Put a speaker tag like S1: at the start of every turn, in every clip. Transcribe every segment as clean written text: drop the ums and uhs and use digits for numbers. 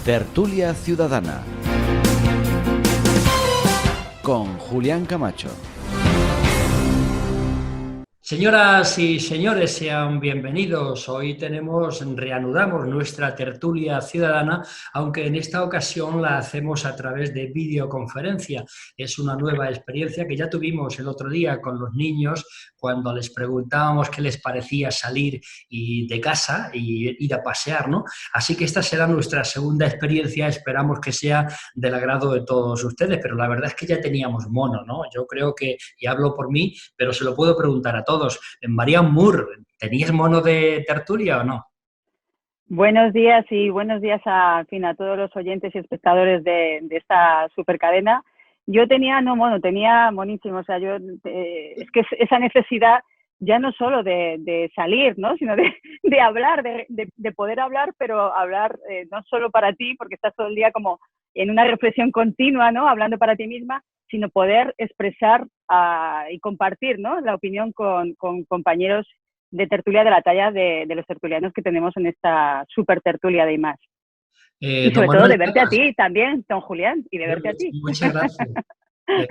S1: Tertulia Ciudadana con Julián Camacho.
S2: Señoras y señores, sean bienvenidos. Hoy reanudamos nuestra tertulia ciudadana, aunque en esta ocasión la hacemos a través de videoconferencia. Es una nueva experiencia que ya tuvimos el otro día con los niños cuando les preguntábamos qué les parecía salir de casa y ir a pasear, ¿no? Así que esta será nuestra segunda experiencia. Esperamos que sea del agrado de todos ustedes, pero la verdad es que ya teníamos mono, ¿no? Yo creo que, y hablo por mí, pero se lo puedo preguntar a todos. Marian Moore, ¿tenías mono de tertulia o no?
S3: Buenos días y buenos días a todos los oyentes y espectadores de esta supercadena. Yo tenía, no mono, tenía monísimo. O sea, es que esa necesidad ya no solo de salir, ¿no? Sino de hablar, de poder hablar, pero hablar no solo para ti, porque estás todo el día como en una reflexión continua, ¿no? Hablando para ti misma, sino poder expresar y compartir, ¿no? La opinión con compañeros de tertulia de la talla de los tertulianos que tenemos en esta super tertulia de IMAX. Y sobre todo de verte a ti también, don Julián, y de verte a ti.
S2: Muchas gracias.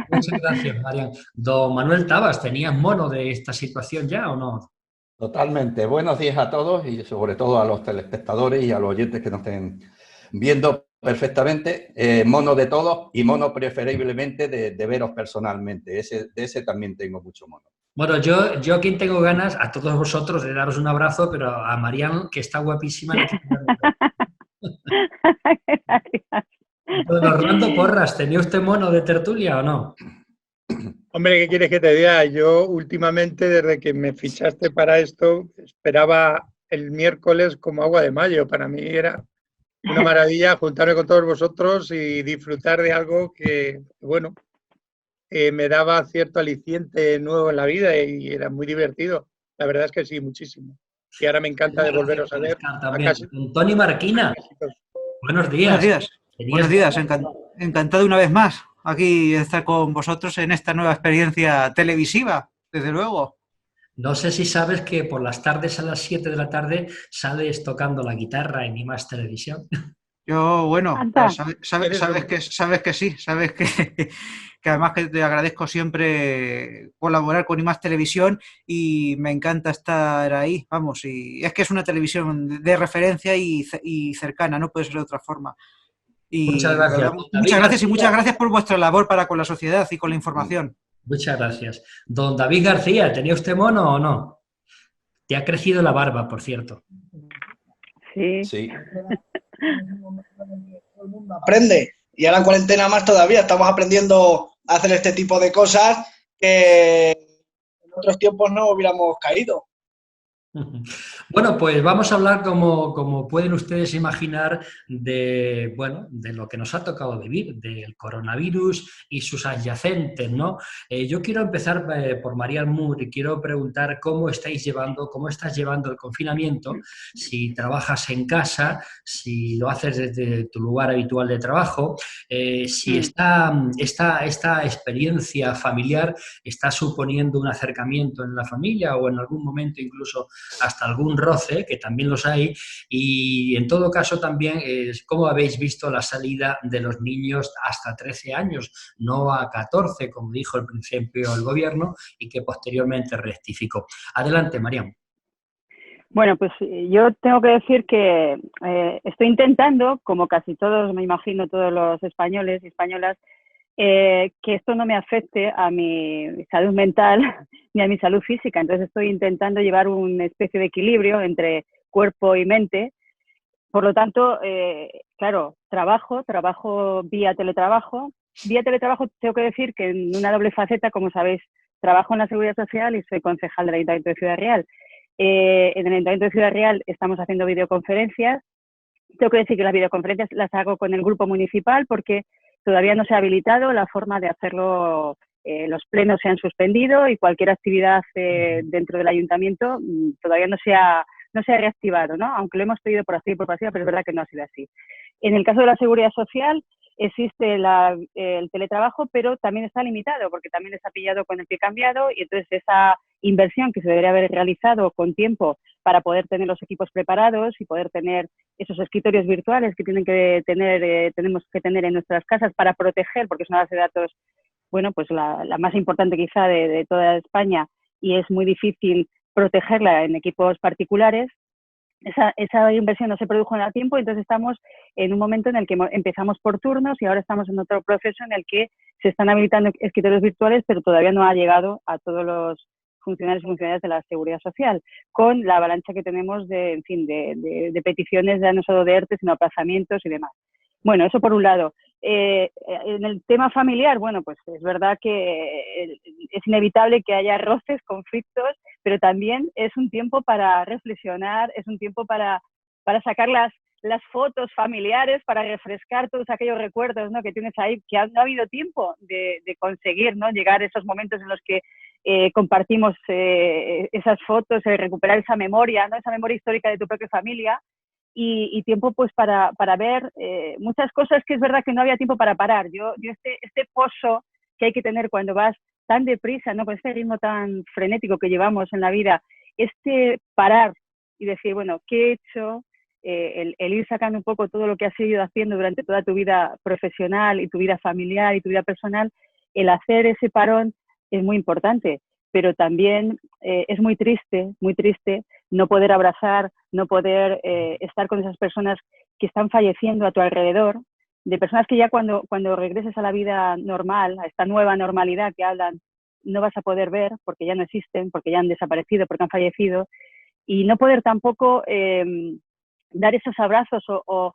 S2: Muchas gracias, Marian. Don Manuel Tabas, ¿tenías mono de esta situación ya o no?
S4: Totalmente. Buenos días a todos y sobre todo a los telespectadores y a los oyentes que nos estén viendo perfectamente. Mono de todos y mono preferiblemente de veros personalmente. De ese también tengo mucho mono.
S2: Bueno, yo a quien tengo ganas, a todos vosotros, de daros un abrazo, pero a Marian, que está guapísima, le quiero dar Don Orlando Porras, ¿tenía usted mono de tertulia o no?
S5: Hombre, ¿qué quieres que te diga? Yo últimamente, desde que me fichaste para esto, esperaba el miércoles como agua de mayo. Para mí era una maravilla juntarme con todos vosotros y disfrutar de algo que, bueno, me daba cierto aliciente nuevo en la vida y era muy divertido. La verdad es que sí, muchísimo. Y ahora me encanta de volveros a ver.
S2: Tony Marquina, buenos días.
S6: Buenos días. Buenos días, encantado una vez más aquí estar con vosotros en esta nueva experiencia televisiva, desde luego.
S2: No sé si sabes que por las tardes a las 7 de la tarde sales tocando la guitarra en IMAX Televisión.
S6: Yo, bueno, sabes que sí, sabes que además que te agradezco siempre colaborar con IMAX Televisión y me encanta estar ahí, vamos, y es que es una televisión de referencia y cercana, no puede ser de otra forma. Y
S2: muchas gracias.
S6: Muchas gracias por vuestra labor para con la sociedad y con la información.
S2: Muchas gracias. Don David García, ¿tenía usted mono o no? Te ha crecido la barba, por cierto.
S3: Sí.
S7: Aprende. Y ahora en cuarentena más todavía. Estamos aprendiendo a hacer este tipo de cosas que en otros tiempos no hubiéramos caído.
S2: Bueno, pues vamos a hablar, como pueden ustedes imaginar, de lo que nos ha tocado vivir, del coronavirus y sus adyacentes, ¿no? Yo quiero empezar por Marian Moore y quiero preguntar cómo estás llevando el confinamiento, si trabajas en casa, si lo haces desde tu lugar habitual de trabajo, si esta experiencia familiar está suponiendo un acercamiento en la familia o en algún momento incluso hasta algún roce, que también los hay, y en todo caso también cómo habéis visto la salida de los niños hasta 13 años, no a 14, como dijo al principio el gobierno, y que posteriormente rectificó. Adelante, Marian.
S3: Bueno, pues yo tengo que decir que estoy intentando, como casi todos, me imagino, todos los españoles y españolas, que esto no me afecte a mi salud mental ni a mi salud física. Entonces estoy intentando llevar una especie de equilibrio entre cuerpo y mente. Por lo tanto, claro, trabajo vía teletrabajo. Vía teletrabajo tengo que decir que en una doble faceta, como sabéis, trabajo en la Seguridad Social y soy concejal del Ayuntamiento de Ciudad Real. En el Ayuntamiento de Ciudad Real estamos haciendo videoconferencias. Tengo que decir que las videoconferencias las hago con el grupo municipal porque todavía no se ha habilitado la forma de hacerlo. Los plenos se han suspendido y cualquier actividad dentro del ayuntamiento todavía no se ha reactivado, ¿no? Aunque lo hemos pedido por activa y por pasiva, pero es verdad que no ha sido así. En el caso de la Seguridad Social existe el teletrabajo, pero también está limitado porque también está pillado con el pie cambiado y entonces esa inversión que se debería haber realizado con tiempo para poder tener los equipos preparados y poder tener esos escritorios virtuales que tienen que tener, tenemos que tener en nuestras casas para proteger, porque es una base de datos, bueno, pues la más importante quizá de toda España, y es muy difícil protegerla en equipos particulares. Esa inversión no se produjo a tiempo, entonces estamos en un momento en el que empezamos por turnos y ahora estamos en otro proceso en el que se están habilitando escritorios virtuales, pero todavía no ha llegado a todos los funcionarios y funcionarias de la Seguridad Social, con la avalancha que tenemos de peticiones ya no solo de ERTE, sino aplazamientos y demás. Bueno, eso por un lado. En el tema familiar, bueno, pues es verdad que es inevitable que haya roces, conflictos, pero también es un tiempo para reflexionar, es un tiempo para sacar las fotos familiares, para refrescar todos aquellos recuerdos, ¿no?, que tienes ahí, que no ha habido tiempo de conseguir, ¿no?, llegar a esos momentos en los que compartimos esas fotos, recuperar esa memoria, ¿no?, esa memoria histórica de tu propia familia. Y tiempo pues para ver muchas cosas que es verdad que no había tiempo para parar. Yo este pozo que hay que tener cuando vas tan deprisa, ¿no?, con este ritmo tan frenético que llevamos en la vida, parar y decir, bueno, ¿qué he hecho? El ir sacando un poco todo lo que has ido haciendo durante toda tu vida profesional y tu vida familiar y tu vida personal, el hacer ese parón es muy importante, pero también es muy triste no poder abrazar, no poder estar con esas personas que están falleciendo a tu alrededor, de personas que ya cuando regreses a la vida normal, a esta nueva normalidad que hablan, no vas a poder ver porque ya no existen, porque ya han desaparecido, porque han fallecido, y no poder tampoco dar esos abrazos o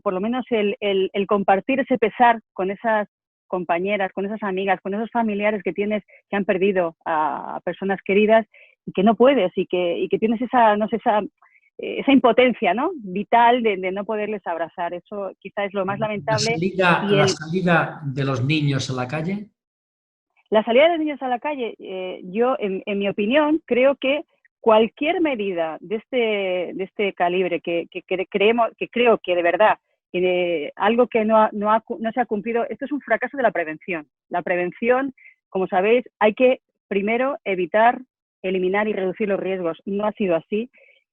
S3: por lo menos el compartir ese pesar con esas compañeras, con esas amigas, con esos familiares que tienes que han perdido a personas queridas y que no puedes y que tienes esa impotencia, ¿no?, vital de no poderles abrazar. Eso quizá es lo más lamentable.
S2: La salida de los niños a la calle.
S3: La salida de los niños a la calle, yo, en mi opinión, creo que cualquier medida de este calibre que creo que de verdad algo que no se ha cumplido, esto es un fracaso de la prevención. La prevención, como sabéis, hay que primero evitar, eliminar y reducir los riesgos. No ha sido así.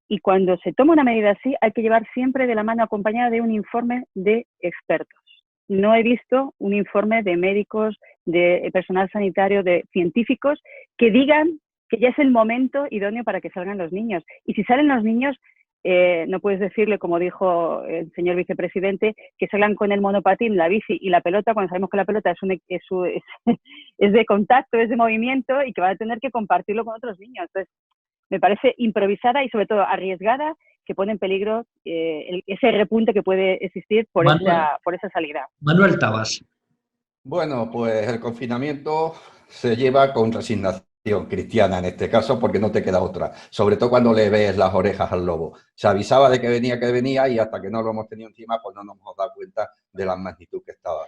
S3: Y cuando se toma una medida así, hay que llevar siempre de la mano acompañada de un informe de expertos. No he visto un informe de médicos, de personal sanitario, de científicos que digan que ya es el momento idóneo para que salgan los niños. Y si salen los niños, no puedes decirle, como dijo el señor vicepresidente, que salgan con el monopatín, la bici y la pelota, cuando sabemos que la pelota es de contacto, es de movimiento y que van a tener que compartirlo con otros niños. Entonces, me parece improvisada y sobre todo arriesgada, que pone en peligro ese repunte que puede existir por esa salida.
S2: Manuel Tabas.
S4: Bueno, pues el confinamiento se lleva con resignación cristiana en este caso, porque no te queda otra, sobre todo cuando le ves las orejas al lobo. Se avisaba de que venía y hasta que no lo hemos tenido encima, pues no nos hemos dado cuenta de la magnitud que estaba.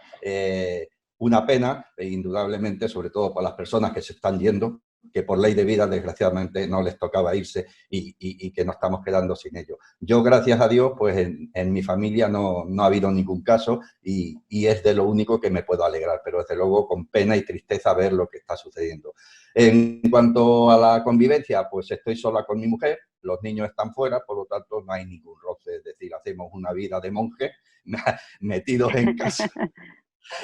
S4: Una pena, indudablemente, sobre todo para las personas que se están yendo, que por ley de vida, desgraciadamente, no les tocaba irse y que nos estamos quedando sin ellos. Yo, gracias a Dios, pues en mi familia no ha habido ningún caso y es de lo único que me puedo alegrar, pero desde luego con pena y tristeza ver lo que está sucediendo. En cuanto a la convivencia, pues estoy sola con mi mujer, los niños están fuera, por lo tanto no hay ningún roce, es decir, hacemos una vida de monje metidos en casa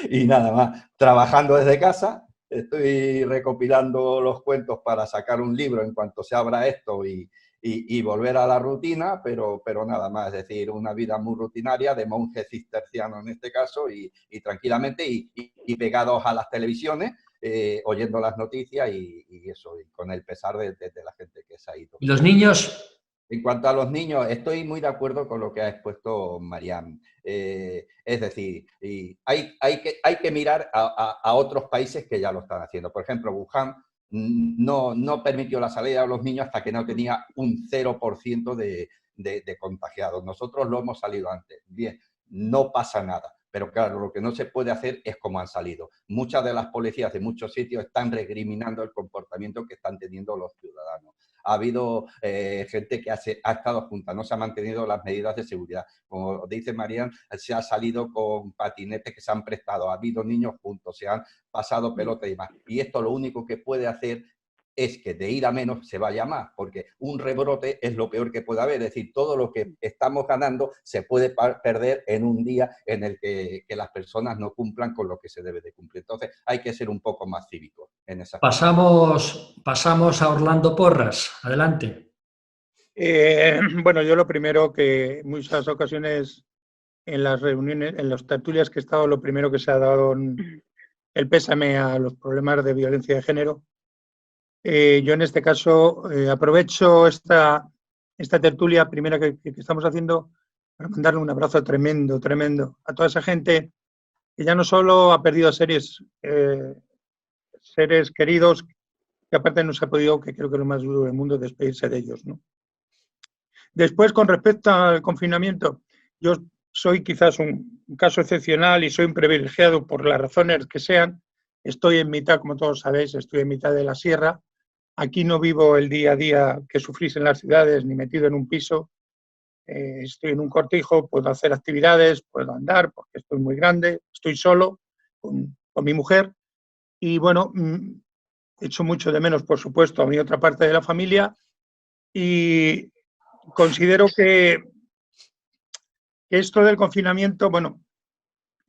S4: y nada más, trabajando desde casa. Estoy recopilando los cuentos para sacar un libro en cuanto se abra esto y volver a la rutina, pero nada más, es decir, una vida muy rutinaria de monje cisterciano en este caso y tranquilamente y pegados a las televisiones, oyendo las noticias y eso, y con el pesar de la gente que se ha ido.
S2: ¿Y los niños?
S4: En cuanto a los niños, estoy muy de acuerdo con lo que ha expuesto Mariam. Es decir, hay que mirar a otros países que ya lo están haciendo. Por ejemplo, Wuhan no permitió la salida de los niños hasta que no tenía un 0% de contagiados. Nosotros lo hemos salido antes. Bien, no pasa nada. Pero claro, lo que no se puede hacer es como han salido. Muchas de las policías de muchos sitios están recriminando el comportamiento que están teniendo los ciudadanos. Ha habido gente que ha estado junta, no se han mantenido las medidas de seguridad. Como dice Marian, se ha salido con patinetes que se han prestado, ha habido niños juntos, se han pasado pelota y demás. Y esto lo único que puede hacer es que de ir a menos se vaya a más, porque un rebrote es lo peor que puede haber. Es decir, todo lo que estamos ganando se puede perder en un día en el que las personas no cumplan con lo que se debe de cumplir. Entonces hay que ser un poco más cívicos en esa
S2: Pasamos a Orlando Porras. Adelante.
S5: Bueno, yo lo primero que en muchas ocasiones en las reuniones, en las tertulias que he estado, lo primero que se ha dado el pésame a los problemas de violencia de género. Yo en este caso aprovecho esta tertulia primera que estamos haciendo para mandarle un abrazo tremendo, tremendo a toda esa gente que ya no solo ha perdido seres queridos, que aparte no se ha podido, que creo que es lo más duro del mundo, despedirse de ellos, ¿no? Después, con respecto al confinamiento, yo soy quizás un caso excepcional y soy un privilegiado por las razones que sean. Estoy en mitad, como todos sabéis, estoy en mitad de la sierra. Aquí no vivo el día a día que sufrís en las ciudades, ni metido en un piso. Estoy en un cortijo, puedo hacer actividades, puedo andar, porque estoy muy grande, estoy solo con mi mujer. Y bueno, echo mucho de menos, por supuesto, a mi otra parte de la familia. Y considero que esto del confinamiento, bueno,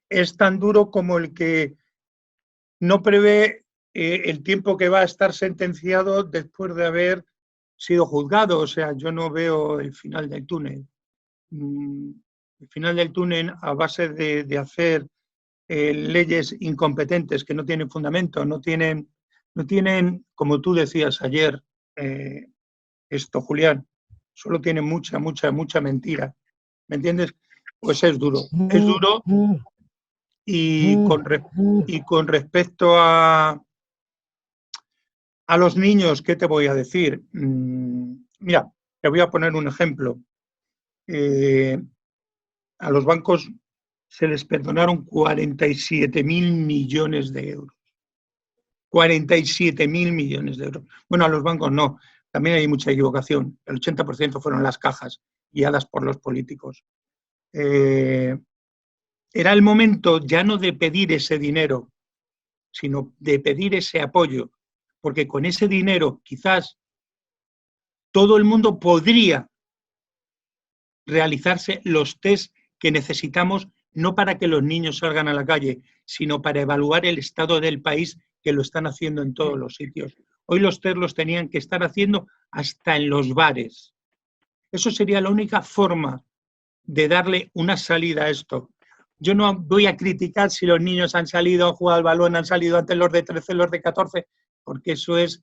S5: es tan duro como el que no prevé el tiempo que va a estar sentenciado después de haber sido juzgado. O sea, yo no veo el final del túnel. El final del túnel a base de hacer leyes incompetentes que no tienen fundamento, no tienen, como tú decías ayer, esto, Julián, solo tienen mucha mentira. ¿Me entiendes? Pues es duro. Es duro. Y con respecto a los niños, ¿qué te voy a decir? Mira, te voy a poner un ejemplo. A los bancos se les perdonaron 47.000 millones de euros. 47.000 millones de euros. Bueno, a los bancos no. También hay mucha equivocación. El 80% fueron las cajas guiadas por los políticos. Era el momento ya no de pedir ese dinero, sino de pedir ese apoyo, porque con ese dinero quizás todo el mundo podría realizarse los test que necesitamos, no para que los niños salgan a la calle, sino para evaluar el estado del país, que lo están haciendo en todos los sitios. Hoy los test los tenían que estar haciendo hasta en los bares. Eso sería la única forma de darle una salida a esto. Yo no voy a criticar si los niños han salido, han jugado al balón, han salido antes los de 13, los de 14, porque eso es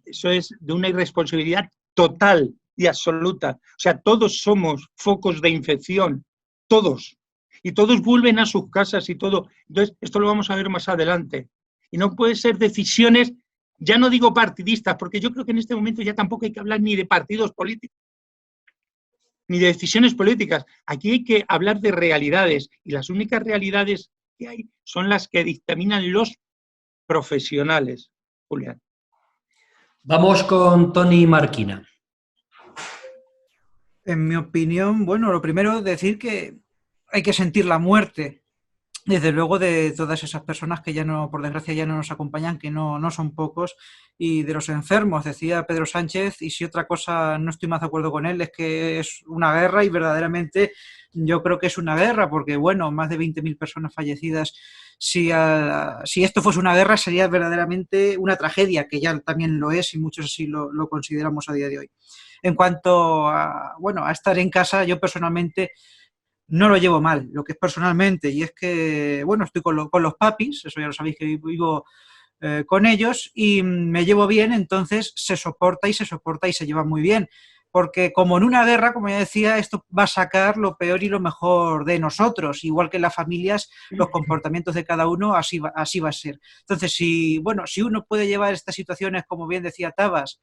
S5: de una irresponsabilidad total y absoluta. O sea, todos somos focos de infección, todos. Y todos vuelven a sus casas y todo. Entonces, esto lo vamos a ver más adelante. Y no puede ser decisiones, ya no digo partidistas, porque yo creo que en este momento ya tampoco hay que hablar ni de partidos políticos, ni de decisiones políticas. Aquí hay que hablar de realidades, y las únicas realidades que hay son las que dictaminan los profesionales, Julián.
S2: Vamos con Tony Marquina.
S6: En mi opinión, bueno, lo primero es decir que hay que sentir la muerte, desde luego, de todas esas personas que ya no, por desgracia, ya no nos acompañan, que no son pocos, y de los enfermos. Decía Pedro Sánchez, y si otra cosa no estoy más de acuerdo con él, es que es una guerra, y verdaderamente yo creo que es una guerra, porque bueno, más de 20.000 personas fallecidas. Si esto fuese una guerra, sería verdaderamente una tragedia, que ya también lo es, y muchos así lo consideramos a día de hoy. En cuanto a estar en casa, yo personalmente no lo llevo mal, lo que es personalmente, y es que, bueno, estoy con los papis, eso ya lo sabéis, que vivo con ellos, y me llevo bien. Entonces se soporta y se lleva muy bien, porque como en una guerra, como ya decía, esto va a sacar lo peor y lo mejor de nosotros, igual que en las familias, los comportamientos de cada uno, así va a ser. Entonces, si uno puede llevar estas situaciones, como bien decía Tabas,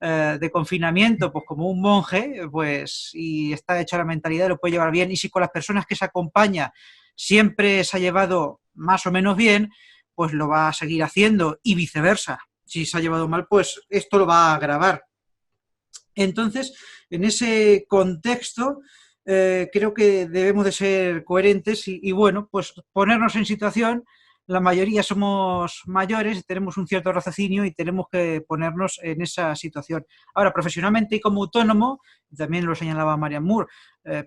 S6: de confinamiento, pues como un monje, pues, y está hecho la mentalidad, lo puede llevar bien, y si con las personas que se acompaña siempre se ha llevado más o menos bien, pues lo va a seguir haciendo, y viceversa. Si se ha llevado mal, pues esto lo va a agravar. Entonces, en ese contexto, creo que debemos de ser coherentes y bueno, pues ponernos en situación la mayoría somos mayores, tenemos un cierto raciocinio y tenemos que ponernos en esa situación. Ahora, profesionalmente y como autónomo, también lo señalaba Marian Moore,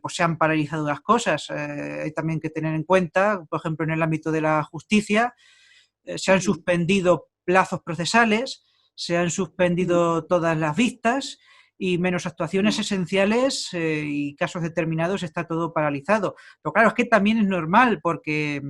S6: pues se han paralizado las cosas. Hay también que tener en cuenta, por ejemplo, en el ámbito de la justicia, se han suspendido plazos procesales, se han suspendido todas las vistas y menos actuaciones esenciales y casos determinados está todo paralizado. Pero claro, es que también es normal porque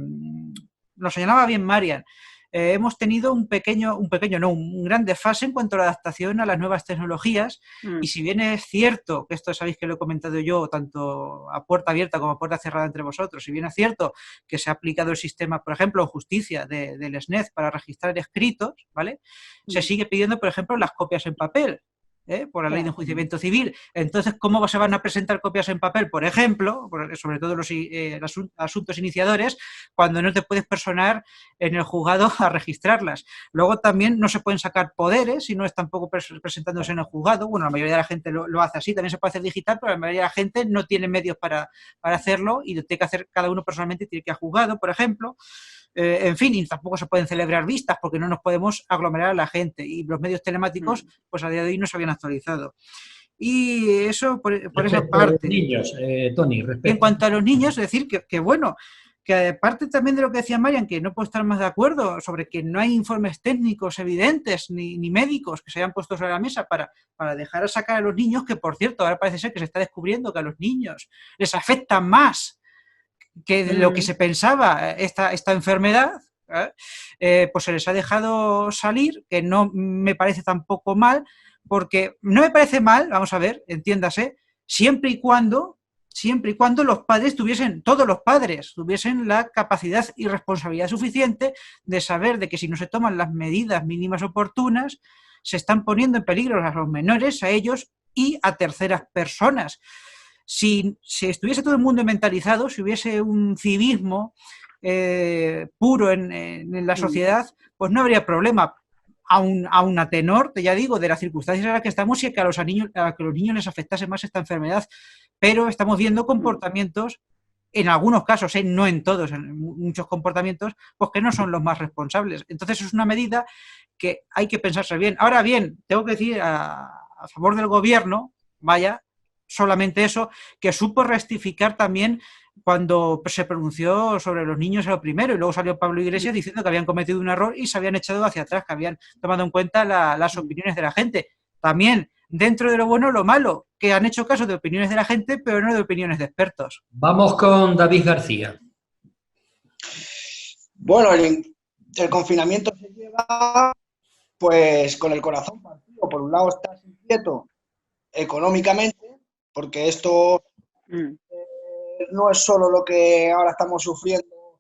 S6: lo señalaba bien Marian, hemos tenido un gran desfase en cuanto a la adaptación a las nuevas tecnologías y si bien es cierto, que esto sabéis que lo he comentado yo tanto a puerta abierta como a puerta cerrada entre vosotros, si bien es cierto que se ha aplicado el sistema, por ejemplo, en justicia del SNED para registrar escritos, ¿vale? Se sigue pidiendo, por ejemplo, las copias en papel. Por la ley de enjuiciamiento civil. Entonces, ¿cómo se van a presentar copias en papel? Por ejemplo, sobre todo los asuntos iniciadores, cuando no te puedes personar en el juzgado a registrarlas. Luego también no se pueden sacar poderes si no es tampoco presentándose en el juzgado. Bueno, la mayoría de la gente lo hace así, también se puede hacer digital, pero la mayoría de la gente no tiene medios para hacerlo y lo tiene que hacer cada uno personalmente, tiene que ir a juzgado, por ejemplo. En fin, y tampoco se pueden celebrar vistas porque no nos podemos aglomerar a la gente y los medios telemáticos pues a día de hoy no se habían actualizado. Y eso por esa parte.
S2: A los niños, Tony,
S6: y en cuanto a los niños, es decir, que bueno, que aparte también de lo que decía Marian, que no puedo estar más de acuerdo sobre que no hay informes técnicos evidentes ni médicos que se hayan puesto sobre la mesa para dejar a sacar a los niños, que por cierto, ahora parece ser que se está descubriendo que a los niños les afecta más que de lo que se pensaba esta enfermedad, pues se les ha dejado salir, que no me parece tampoco mal, porque no me parece mal, vamos a ver, entiéndase, siempre y cuando los padres todos los padres tuviesen la capacidad y responsabilidad suficiente de saber de que si no se toman las medidas mínimas oportunas, se están poniendo en peligro a los menores, a ellos y a terceras personas. Si estuviese todo el mundo mentalizado, si hubiese un civismo puro en la sociedad, pues no habría problema. Aún a tenor, ya digo, de las circunstancias en las que estamos y que a los niños les afectase más esta enfermedad. Pero estamos viendo comportamientos, en algunos casos, no en todos, en muchos comportamientos, pues que no son los más responsables. Entonces es una medida que hay que pensarse bien. Ahora bien, tengo que decir a favor del gobierno, vaya, solamente eso, que supo rectificar también cuando se pronunció sobre los niños a lo primero y luego salió Pablo Iglesias diciendo que habían cometido un error y se habían echado hacia atrás, que habían tomado en cuenta las opiniones de la gente. También, dentro de lo bueno, lo malo, que han hecho caso de opiniones de la gente, pero no de opiniones de expertos.
S2: Vamos con David García.
S7: Bueno, el confinamiento se lleva pues con el corazón partido. Por un lado estás inquieto económicamente, porque esto no es solo lo que ahora estamos sufriendo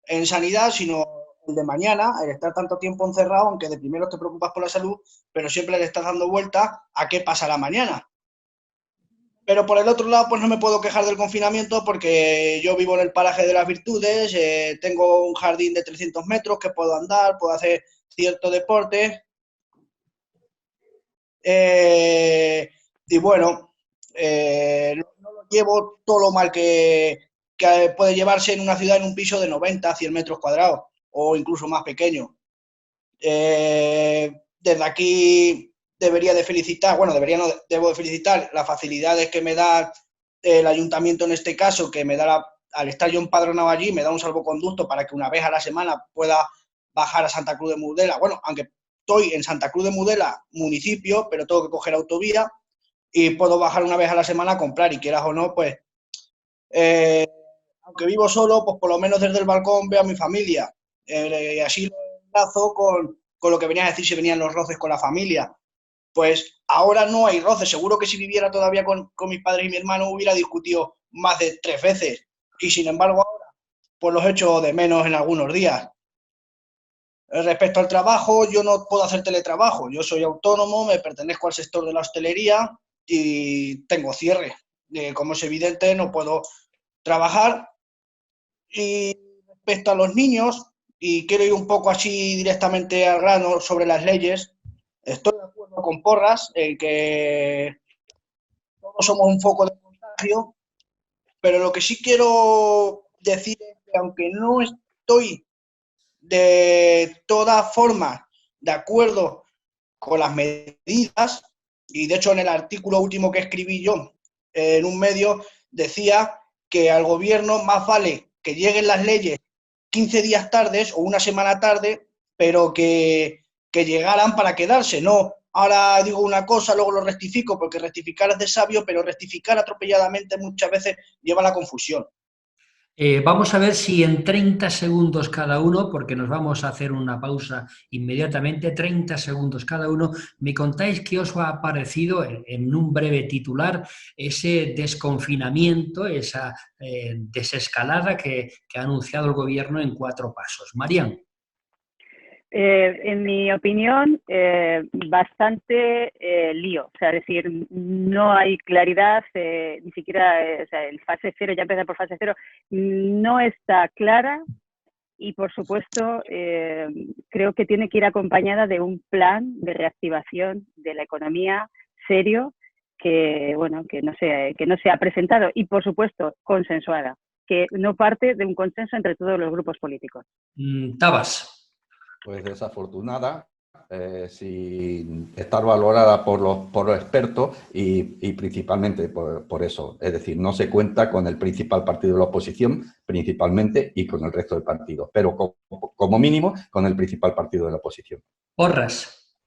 S7: en sanidad, sino el de mañana, el estar tanto tiempo encerrado, aunque de primero te preocupas por la salud, pero siempre le estás dando vuelta a qué pasará mañana. Pero por el otro lado, pues no me puedo quejar del confinamiento porque yo vivo en el paraje de las Virtudes, tengo un jardín de 300 metros que puedo andar, puedo hacer cierto deporte. Y bueno, no lo llevo todo lo mal que puede llevarse en una ciudad, en un piso de 90, 100 metros cuadrados o incluso más pequeño. Desde aquí debo de felicitar las facilidades que me da el ayuntamiento en este caso, que me da al estar yo empadronado allí, me da un salvoconducto para que una vez a la semana pueda bajar a Santa Cruz de Mudela. Bueno, aunque estoy en Santa Cruz de Mudela, municipio, pero tengo que coger autovía y puedo bajar una vez a la semana a comprar y quieras o no, pues aunque vivo solo, pues por lo menos desde el balcón veo a mi familia y así lo enlazo con lo que venías a decir si venían los roces con la familia. Pues ahora no hay roces, seguro que si viviera todavía con mis padres y mi hermano hubiera discutido más de 3 veces y sin embargo ahora pues los echo de menos en algunos días. Respecto al trabajo, yo no puedo hacer teletrabajo, yo soy autónomo, me pertenezco al sector de la hostelería y tengo cierre. Como es evidente, no puedo trabajar. Y respecto a los niños, y quiero ir un poco así directamente al grano sobre las leyes, estoy de acuerdo con Porras en que todos somos un foco de contagio, pero lo que sí quiero decir es que aunque no estoy de todas formas, de acuerdo con las medidas, y de hecho en el artículo último que escribí yo en un medio decía que al gobierno más vale que lleguen las leyes 15 días tardes o una semana tarde, pero que llegaran para quedarse, no ahora digo una cosa, luego lo rectifico, porque rectificar es de sabio, pero rectificar atropelladamente muchas veces lleva a la confusión.
S2: Vamos a ver si en 30 segundos cada uno, porque nos vamos a hacer una pausa inmediatamente, 30 segundos cada uno, me contáis qué os ha parecido en un breve titular ese desconfinamiento, esa desescalada que ha anunciado el gobierno en 4 pasos. Marian.
S3: En mi opinión, bastante lío. O sea, es decir, no hay claridad, ni siquiera o sea, el fase 0, ya empezar por fase 0, no está clara y, por supuesto, creo que tiene que ir acompañada de un plan de reactivación de la economía serio que, bueno, que no se ha presentado y, por supuesto, consensuada, que no parte de un consenso entre todos los grupos políticos.
S2: Tabas.
S4: Pues desafortunada, sin estar valorada por los expertos y principalmente por eso. Es decir, no se cuenta con el principal partido de la oposición, principalmente, y con el resto del partido, pero como mínimo con el principal partido de la oposición.
S2: Porras.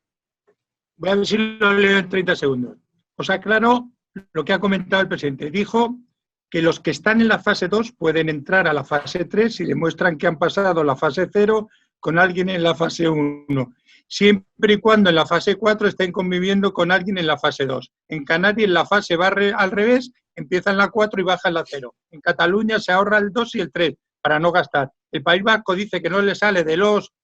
S5: Voy a ver si lo leo en 30 segundos. Os aclaro lo que ha comentado el presidente. Dijo que los que están en la fase 2 pueden entrar a la fase 3 si demuestran que han pasado la fase 0 con alguien en la fase 1, siempre y cuando en la fase 4 estén conviviendo con alguien en la fase 2. En Canarias la fase va al revés, empieza en la 4 y baja en la 0. En Cataluña se ahorra el 2 y el 3 para no gastar. El País Vasco dice que no le sale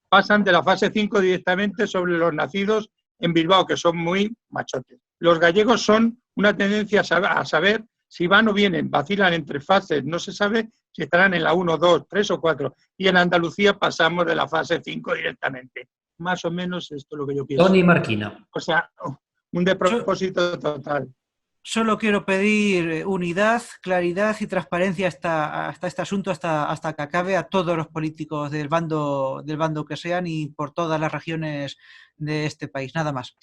S5: pasan de la fase 5 directamente sobre los nacidos en Bilbao, que son muy machotes. Los gallegos son una tendencia a saber si van o vienen, vacilan entre fases, no se sabe si estarán en la 1, 2, 3 o 4. Y en Andalucía pasamos de la fase 5 directamente. Más o menos esto es lo que yo pienso.
S2: Tony Marquina.
S5: O sea, un despropósito total.
S6: Solo quiero pedir unidad, claridad y transparencia hasta este asunto, hasta que acabe a todos los políticos del bando que sean y por todas las regiones de este país. Nada más.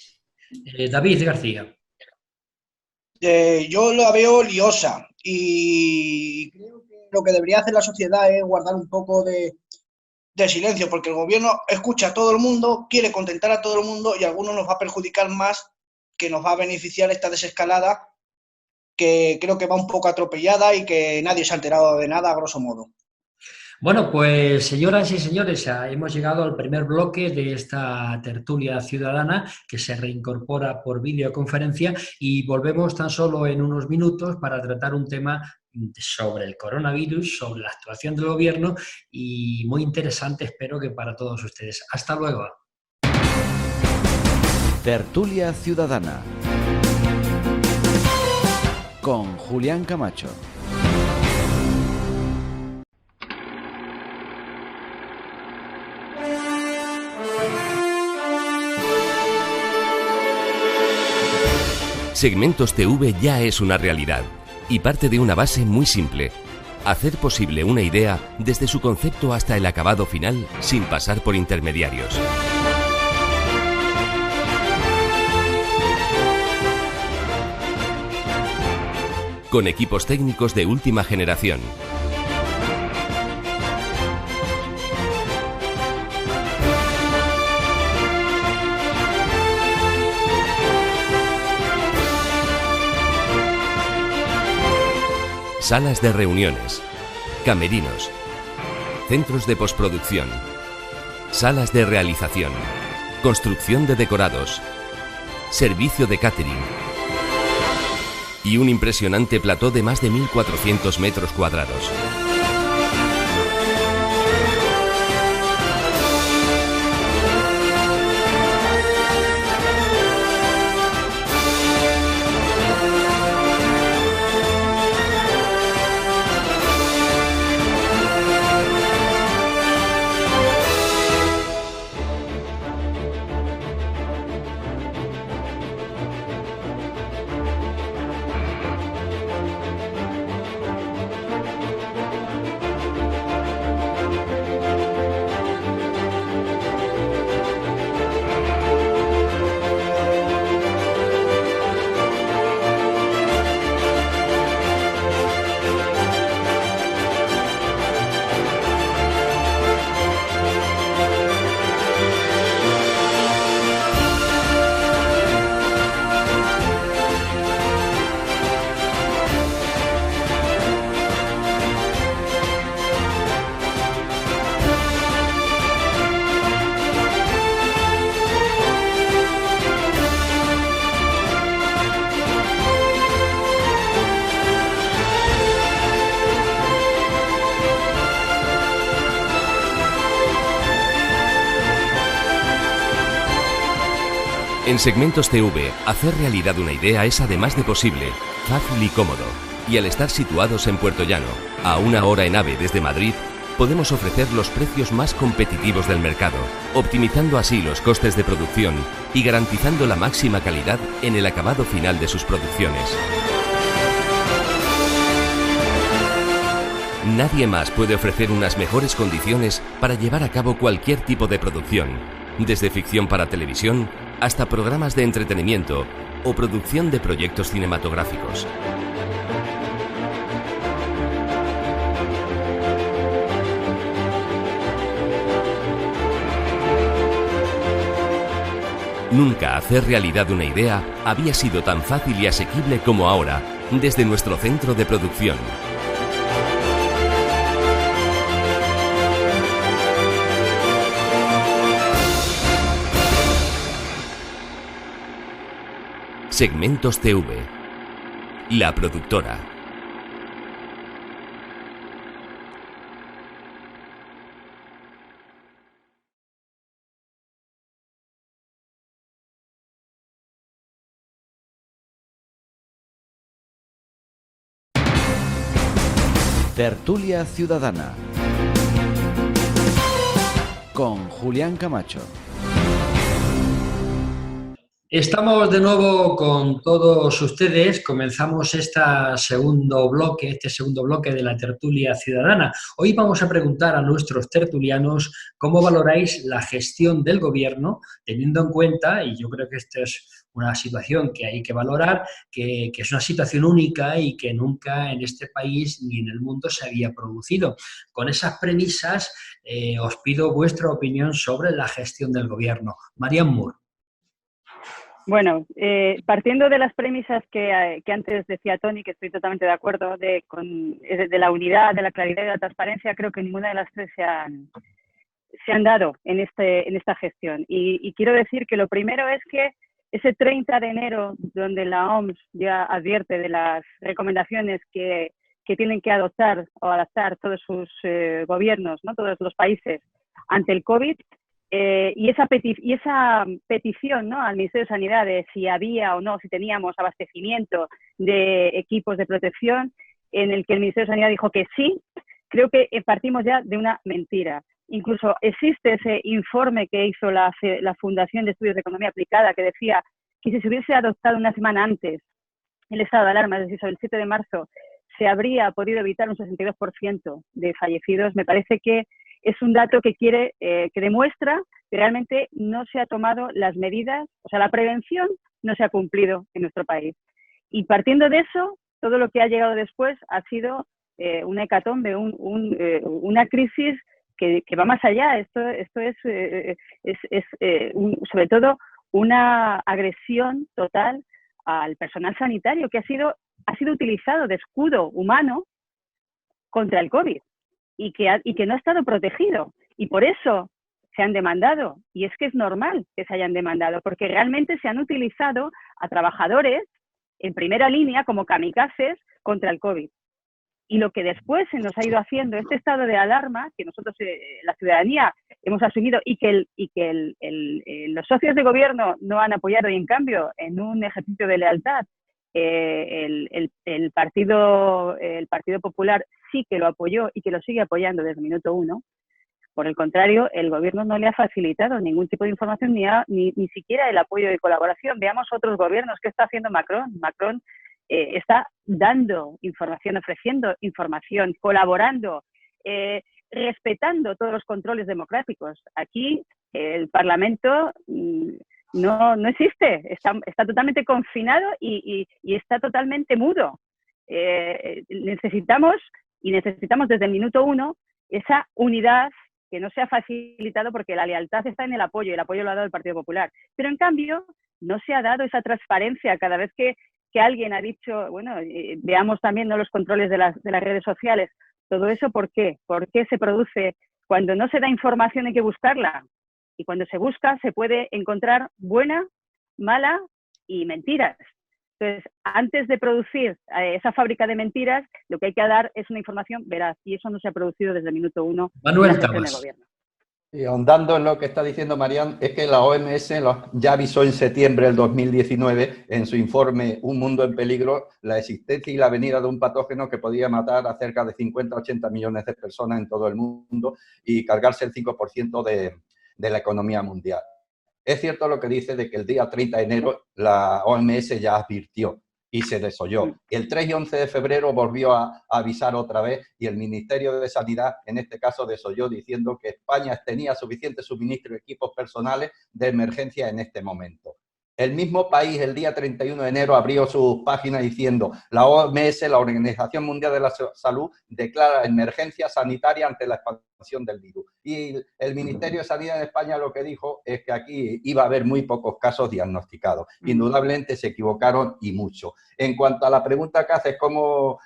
S2: David García.
S7: Yo la veo liosa y creo que lo que debería hacer la sociedad es guardar un poco de silencio, porque el gobierno escucha a todo el mundo, quiere contentar a todo el mundo y a algunos nos va a perjudicar más que nos va a beneficiar esta desescalada, que creo que va un poco atropellada y que nadie se ha enterado de nada, a grosso modo.
S2: Bueno, pues señoras y señores, hemos llegado al primer bloque de esta tertulia ciudadana que se reincorpora por videoconferencia y volvemos tan solo en unos minutos para tratar un tema sobre el coronavirus, sobre la actuación del gobierno y muy interesante, espero que para todos ustedes. Hasta luego.
S1: Tertulia Ciudadana con Julián Camacho.
S8: Segmentos TV ya es una realidad y parte de una base muy simple: hacer posible una idea desde su concepto hasta el acabado final sin pasar por intermediarios. Con equipos técnicos de última generación. Salas de reuniones, camerinos, centros de postproducción, salas de realización, construcción de decorados, servicio de catering y un impresionante plató de más de 1.400 metros cuadrados. En Segmentos TV, hacer realidad una idea es además de posible, fácil y cómodo. Y al estar situados en Puerto Llano, a 1 hora en AVE desde Madrid, podemos ofrecer los precios más competitivos del mercado, optimizando así los costes de producción y garantizando la máxima calidad en el acabado final de sus producciones. Nadie más puede ofrecer unas mejores condiciones para llevar a cabo cualquier tipo de producción, desde ficción para televisión hasta programas de entretenimiento o producción de proyectos cinematográficos. Nunca hacer realidad una idea había sido tan fácil y asequible como ahora, desde nuestro centro de producción. Segmentos TV, la productora.
S1: Tertulia Ciudadana con Julián Camacho.
S2: Estamos de nuevo con todos ustedes. Comenzamos este segundo bloque de la tertulia ciudadana. Hoy vamos a preguntar a nuestros tertulianos cómo valoráis la gestión del gobierno, teniendo en cuenta, y yo creo que esta es una situación que hay que valorar, que es una situación única y que nunca en este país ni en el mundo se había producido. Con esas premisas, os pido vuestra opinión sobre la gestión del gobierno. Marian Moore.
S3: Bueno, partiendo de las premisas que antes decía Tony, que estoy totalmente de acuerdo, de la unidad, de la claridad y de la transparencia, creo que ninguna de las tres se han dado en esta gestión. Y quiero decir que lo primero es que ese 30 de enero, donde la OMS ya advierte de las recomendaciones que tienen que adoptar o adaptar todos sus gobiernos, ¿no?, todos los países ante el COVID, y esa petición, ¿no?, al Ministerio de Sanidad de si había o no, si teníamos abastecimiento de equipos de protección, en el que el Ministerio de Sanidad dijo que sí, creo que partimos ya de una mentira. Incluso existe ese informe que hizo la Fundación de Estudios de Economía Aplicada que decía que si se hubiese adoptado una semana antes el estado de alarma, es decir, sobre el 7 de marzo, se habría podido evitar un 62% de fallecidos. Me parece que es un dato que demuestra que realmente no se ha tomado las medidas, o sea, la prevención no se ha cumplido en nuestro país. Y partiendo de eso, todo lo que ha llegado después ha sido una hecatombe, una crisis que va más allá. Esto es sobre todo una agresión total al personal sanitario que ha sido utilizado de escudo humano contra el COVID. Y que no ha estado protegido. Y por eso se han demandado. Y es que es normal que se hayan demandado, porque realmente se han utilizado a trabajadores en primera línea como kamikazes contra el COVID. Y lo que después se nos ha ido haciendo, este estado de alarma que nosotros, la ciudadanía, hemos asumido y que los socios de gobierno no han apoyado, y en cambio, en un ejercicio de lealtad, el Partido Popular sí que lo apoyó y que lo sigue apoyando desde el minuto 1. Por el contrario, el gobierno no le ha facilitado ningún tipo de información ni siquiera el apoyo de colaboración. Veamos otros gobiernos. ¿Qué está haciendo Macron? Macron está dando información, ofreciendo información, colaborando, respetando todos los controles democráticos. Aquí el Parlamento no existe, está totalmente confinado y está totalmente mudo. Necesitamos desde el minuto 1 esa unidad que no se ha facilitado, porque la lealtad está en el apoyo, y el apoyo lo ha dado el Partido Popular. Pero en cambio no se ha dado esa transparencia. Cada vez que alguien ha dicho, bueno, veamos también, ¿no?, los controles de las redes sociales. Todo eso, ¿por qué? ¿Por qué se produce? Cuando no se da información hay que buscarla. Y cuando se busca se puede encontrar buena, mala y mentiras. Entonces, antes de producir esa fábrica de mentiras, lo que hay que dar es una información veraz. Y eso no se ha producido desde el minuto 1
S2: Manuel
S3: en la gestión del
S2: Tabas.
S3: gobierno.
S4: Y ahondando en lo que está diciendo Marian, es que la OMS ya avisó en septiembre del 2019 en su informe Un mundo en peligro la existencia y la venida de un patógeno que podía matar a cerca de 50 a 80 millones de personas en todo el mundo y cargarse el 5% de la economía mundial. Es cierto lo que dice de que el día 30 de enero la OMS ya advirtió y se desoyó. El 3 y 11 de febrero volvió a avisar otra vez y el Ministerio de Sanidad, en este caso, desoyó diciendo que España tenía suficiente suministro de equipos personales de emergencia en este momento. El mismo país, el día 31 de enero, abrió sus páginas diciendo la OMS, la Organización Mundial de la Salud, declara emergencia sanitaria ante la expansión del virus. Y el Ministerio de Sanidad de España lo que dijo es que aquí iba a haber muy pocos casos diagnosticados. Indudablemente se equivocaron y mucho. En cuanto a la pregunta que haces, ¿cómo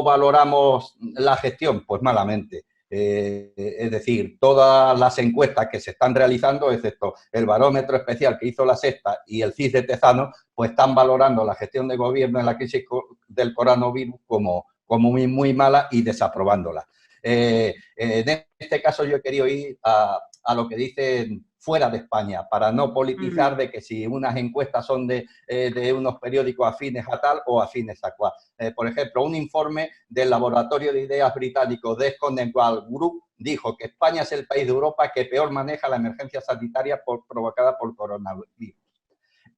S4: valoramos la gestión? Pues malamente. Es decir, todas las encuestas que se están realizando, excepto el barómetro especial que hizo la Sexta y el CIS de Tezano, pues están valorando la gestión de gobierno en la crisis del coronavirus como muy, muy mala y desaprobándola. En este caso yo he querido ir a lo que dicen fuera de España, para no politizar de que si unas encuestas son de unos periódicos afines a tal o afines a cual. Por ejemplo, un informe del laboratorio de ideas británico Descondenwall Group dijo que España es el país de Europa que peor maneja la emergencia sanitaria provocada por coronavirus.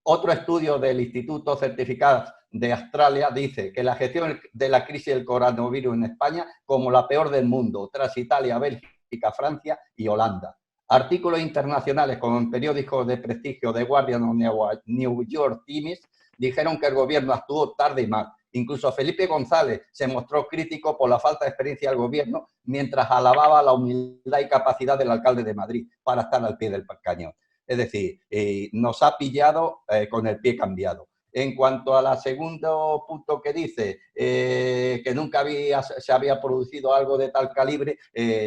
S4: Otro estudio del Instituto Certificado de Australia dice que la gestión de la crisis del coronavirus en España como la peor del mundo, tras Italia, Bélgica, Francia y Holanda. Artículos internacionales con periódicos de prestigio The Guardian o New York Times dijeron que el gobierno actuó tarde y mal. Incluso Felipe González se mostró crítico por la falta de experiencia del gobierno, mientras alababa la humildad y capacidad del alcalde de Madrid para estar al pie del cañón. Es decir, nos ha pillado con el pie cambiado. En cuanto al segundo punto que dice, que nunca se había producido algo de tal calibre,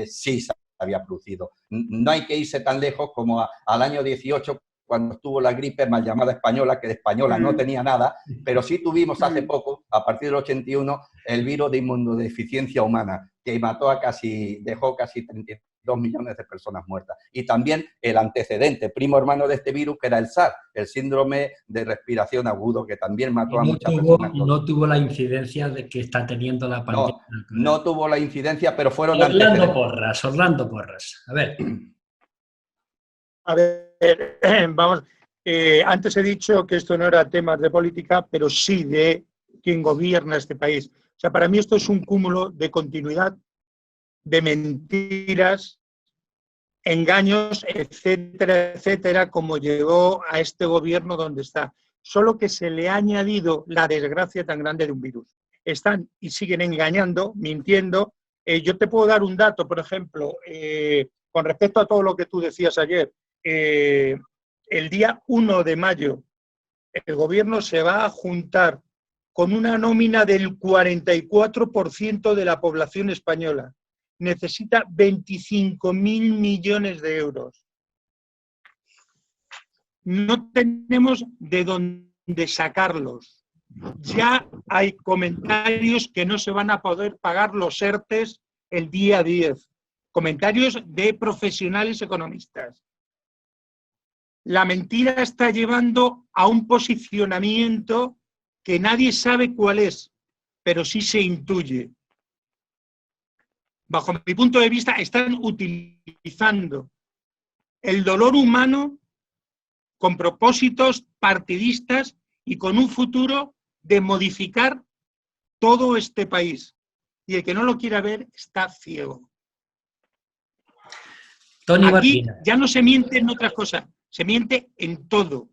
S4: sí se había producido. No hay que irse tan lejos como al año 18, cuando estuvo la gripe mal llamada española, que de española no tenía nada, pero sí tuvimos hace poco, a partir del 81, el virus de inmunodeficiencia humana, que dejó casi 32 millones de personas muertas. Y también el antecedente, primo hermano de este virus, que era el SARS, el síndrome de respiración agudo, que también mató a muchas personas.
S2: No tuvo la incidencia de que está teniendo la pandemia.
S4: No tuvo la incidencia, pero fueron
S2: Orlando Porras.
S5: A ver, vamos. Antes he dicho que esto no era temas de política, pero sí de quien gobierna este país. O sea, para mí esto es un cúmulo de continuidad, de mentiras, engaños, etcétera, etcétera, como llegó a este gobierno donde está. Solo que se le ha añadido la desgracia tan grande de un virus. Están y siguen engañando, mintiendo. Yo te puedo dar un dato, por ejemplo, con respecto a todo lo que tú decías ayer. El día 1 de mayo el gobierno se va a juntar con una nómina del 44% de la población española. Necesita 25.000 millones de euros. No tenemos de dónde sacarlos. Ya hay comentarios que no se van a poder pagar los ERTES el día 10. Comentarios de profesionales economistas. La mentira está llevando a un posicionamiento que nadie sabe cuál es, pero sí se intuye. Bajo mi punto de vista, están utilizando el dolor humano con propósitos partidistas y con un futuro de modificar todo este país. Y el que no lo quiera ver está ciego. Aquí ya no se miente en otras cosas, se miente en todo.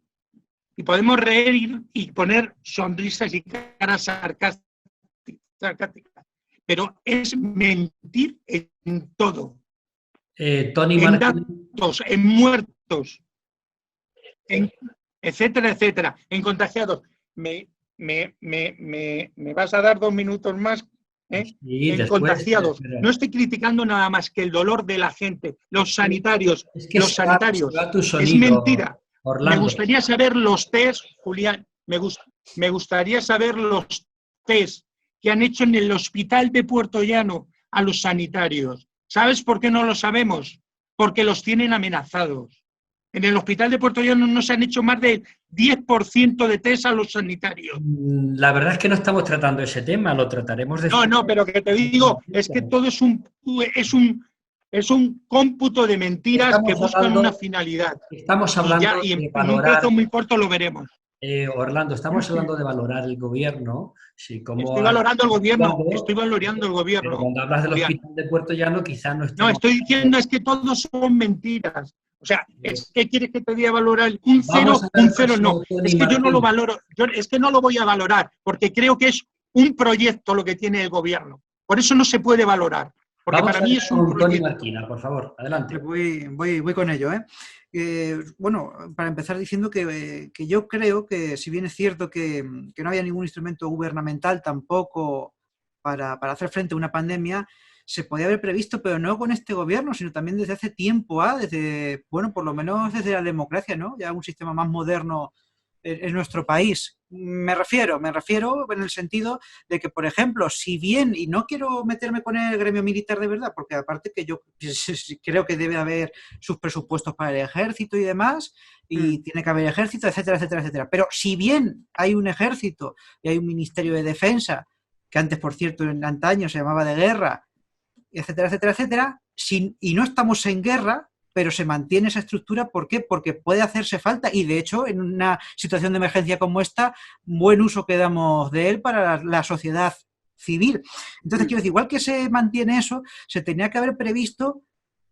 S5: Y podemos reír y poner sonrisas y caras sarcásticas. Pero es mentir en todo. En datos, en muertos, etcétera, etcétera, en contagiados. ¿Me vas a dar 2 minutos más?
S2: Sí,
S5: en
S2: después,
S5: contagiados.
S2: pero...
S5: No estoy criticando nada más que el dolor de la gente, los sanitarios, Es mentira.
S2: Orlando.
S5: Me gustaría saber los test, Julián, me gustaría saber los test que han hecho en el hospital de Puerto Llano a los sanitarios. ¿Sabes por qué no lo sabemos? porque los tienen amenazados. En el hospital de Puerto Llano no se han hecho más del 10% de test a los sanitarios.
S2: La verdad es que no estamos tratando ese tema, lo trataremos después.
S5: No, pero que te digo, es que todo es un cómputo de mentiras que buscan una finalidad.
S2: Estamos hablando
S5: y
S2: de
S5: en
S2: valorar,
S5: un plazo muy corto lo veremos.
S2: Orlando, estamos hablando de valorar el gobierno. Sí,
S5: estoy valorando el gobierno,
S2: Pero cuando hablas del hospital de Puerto Llano, quizás no estemos...
S5: No, estoy diciendo es que todos son mentiras. O sea, ¿qué quieres que te diga valorar? Un cero no. Es que yo no lo valoro, es que no lo voy a valorar, porque creo que es un proyecto lo que tiene el gobierno. Por eso no se puede valorar. Porque para mí es un proyecto.
S2: Tony Marquina, por favor, adelante.
S6: Voy con ello, ¿eh? Bueno, para empezar diciendo que yo creo que si bien es cierto que no había ningún instrumento gubernamental tampoco para hacer frente a una pandemia, se podía haber previsto, pero no con este gobierno, sino también desde hace tiempo, desde, bueno, por lo menos desde la democracia, ¿no? Ya un sistema más moderno en nuestro país. Me refiero en el sentido de que, por ejemplo, si bien, y no quiero meterme con el gremio militar de verdad, porque aparte que yo creo que debe haber sus presupuestos para el ejército y demás, y tiene que haber ejército, etcétera, etcétera, etcétera. Pero si bien hay un ejército y hay un ministerio de defensa, que antes, por cierto, en antaño se llamaba de guerra, etcétera, etcétera, etcétera, y no estamos en guerra, pero se mantiene esa estructura. ¿Por qué? Porque puede hacerse falta y, de hecho, en una situación de emergencia como esta, buen uso que damos de él para la sociedad civil. Entonces, quiero decir, igual que se mantiene eso, se tenía que haber previsto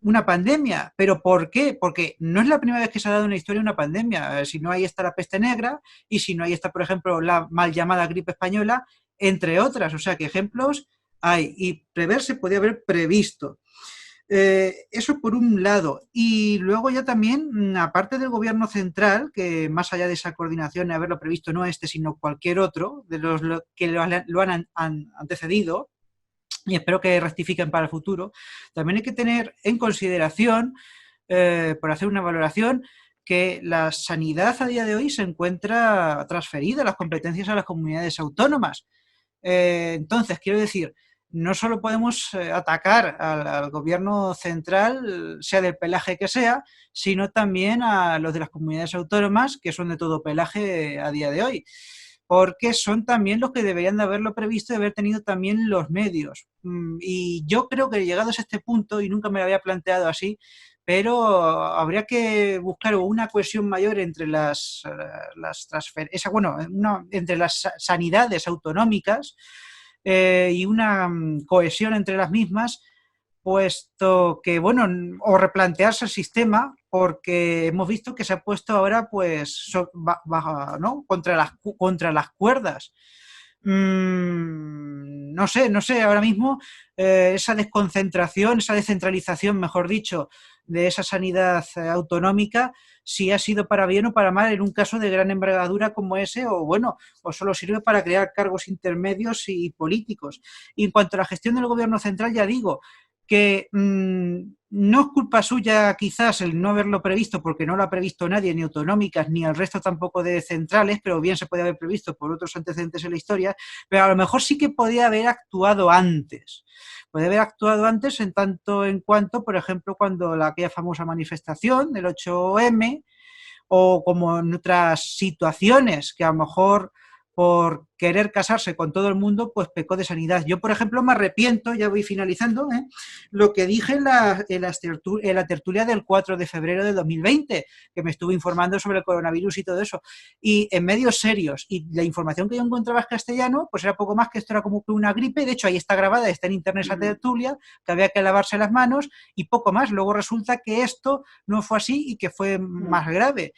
S6: una pandemia. ¿Pero por qué? Porque no es la primera vez que se ha dado en la historia una pandemia. Si no, ahí está la peste negra, y si no, ahí está, por ejemplo, la mal llamada gripe española, entre otras. O sea, que ejemplos hay, y prever se podía haber previsto. Eso por un lado. Y luego ya también, aparte del gobierno central, que más allá de esa coordinación y haberlo previsto, no este, sino cualquier otro, de los que lo han antecedido, y espero que rectifiquen para el futuro, también hay que tener en consideración, por hacer una valoración, que la sanidad a día de hoy se encuentra transferida, las competencias a las comunidades autónomas. Entonces, quiero decir, no solo podemos atacar al gobierno central, sea del pelaje que sea, sino también a los de las comunidades autónomas, que son de todo pelaje a día de hoy, porque son también los que deberían de haberlo previsto y haber tenido también los medios. Y yo creo que llegados a este punto, y nunca me lo había planteado así, pero habría que buscar una cohesión mayor entre entre las sanidades autonómicas, y una cohesión entre las mismas, puesto que, bueno, o replantearse el sistema, porque hemos visto que se ha puesto ahora, pues, ¿no? contra las cuerdas. No sé, ahora mismo esa desconcentración, esa descentralización, mejor dicho, de esa sanidad autonómica, si ha sido para bien o para mal en un caso de gran envergadura como ese, o bueno, o solo sirve para crear cargos intermedios y políticos. Y en cuanto a la gestión del gobierno central, ya digo que no es culpa suya quizás el no haberlo previsto, porque no lo ha previsto nadie, ni autonómicas, ni el resto tampoco de centrales, pero bien se puede haber previsto por otros antecedentes en la historia, pero a lo mejor sí que podía haber actuado antes. Podía haber actuado antes en tanto en cuanto, por ejemplo, cuando aquella famosa manifestación del 8M, o como en otras situaciones que a lo mejor por querer casarse con todo el mundo, pues pecó de sanidad. Yo, por ejemplo, me arrepiento, ya voy finalizando, lo que dije en la tertulia del 4 de febrero de 2020, que me estuve informando sobre el coronavirus y todo eso, y en medios serios, y la información que yo encontraba en castellano, pues era poco más que esto era como una gripe. De hecho, ahí está grabada, está en internet esa tertulia, que había que lavarse las manos, y poco más. Luego resulta que esto no fue así y que fue más grave.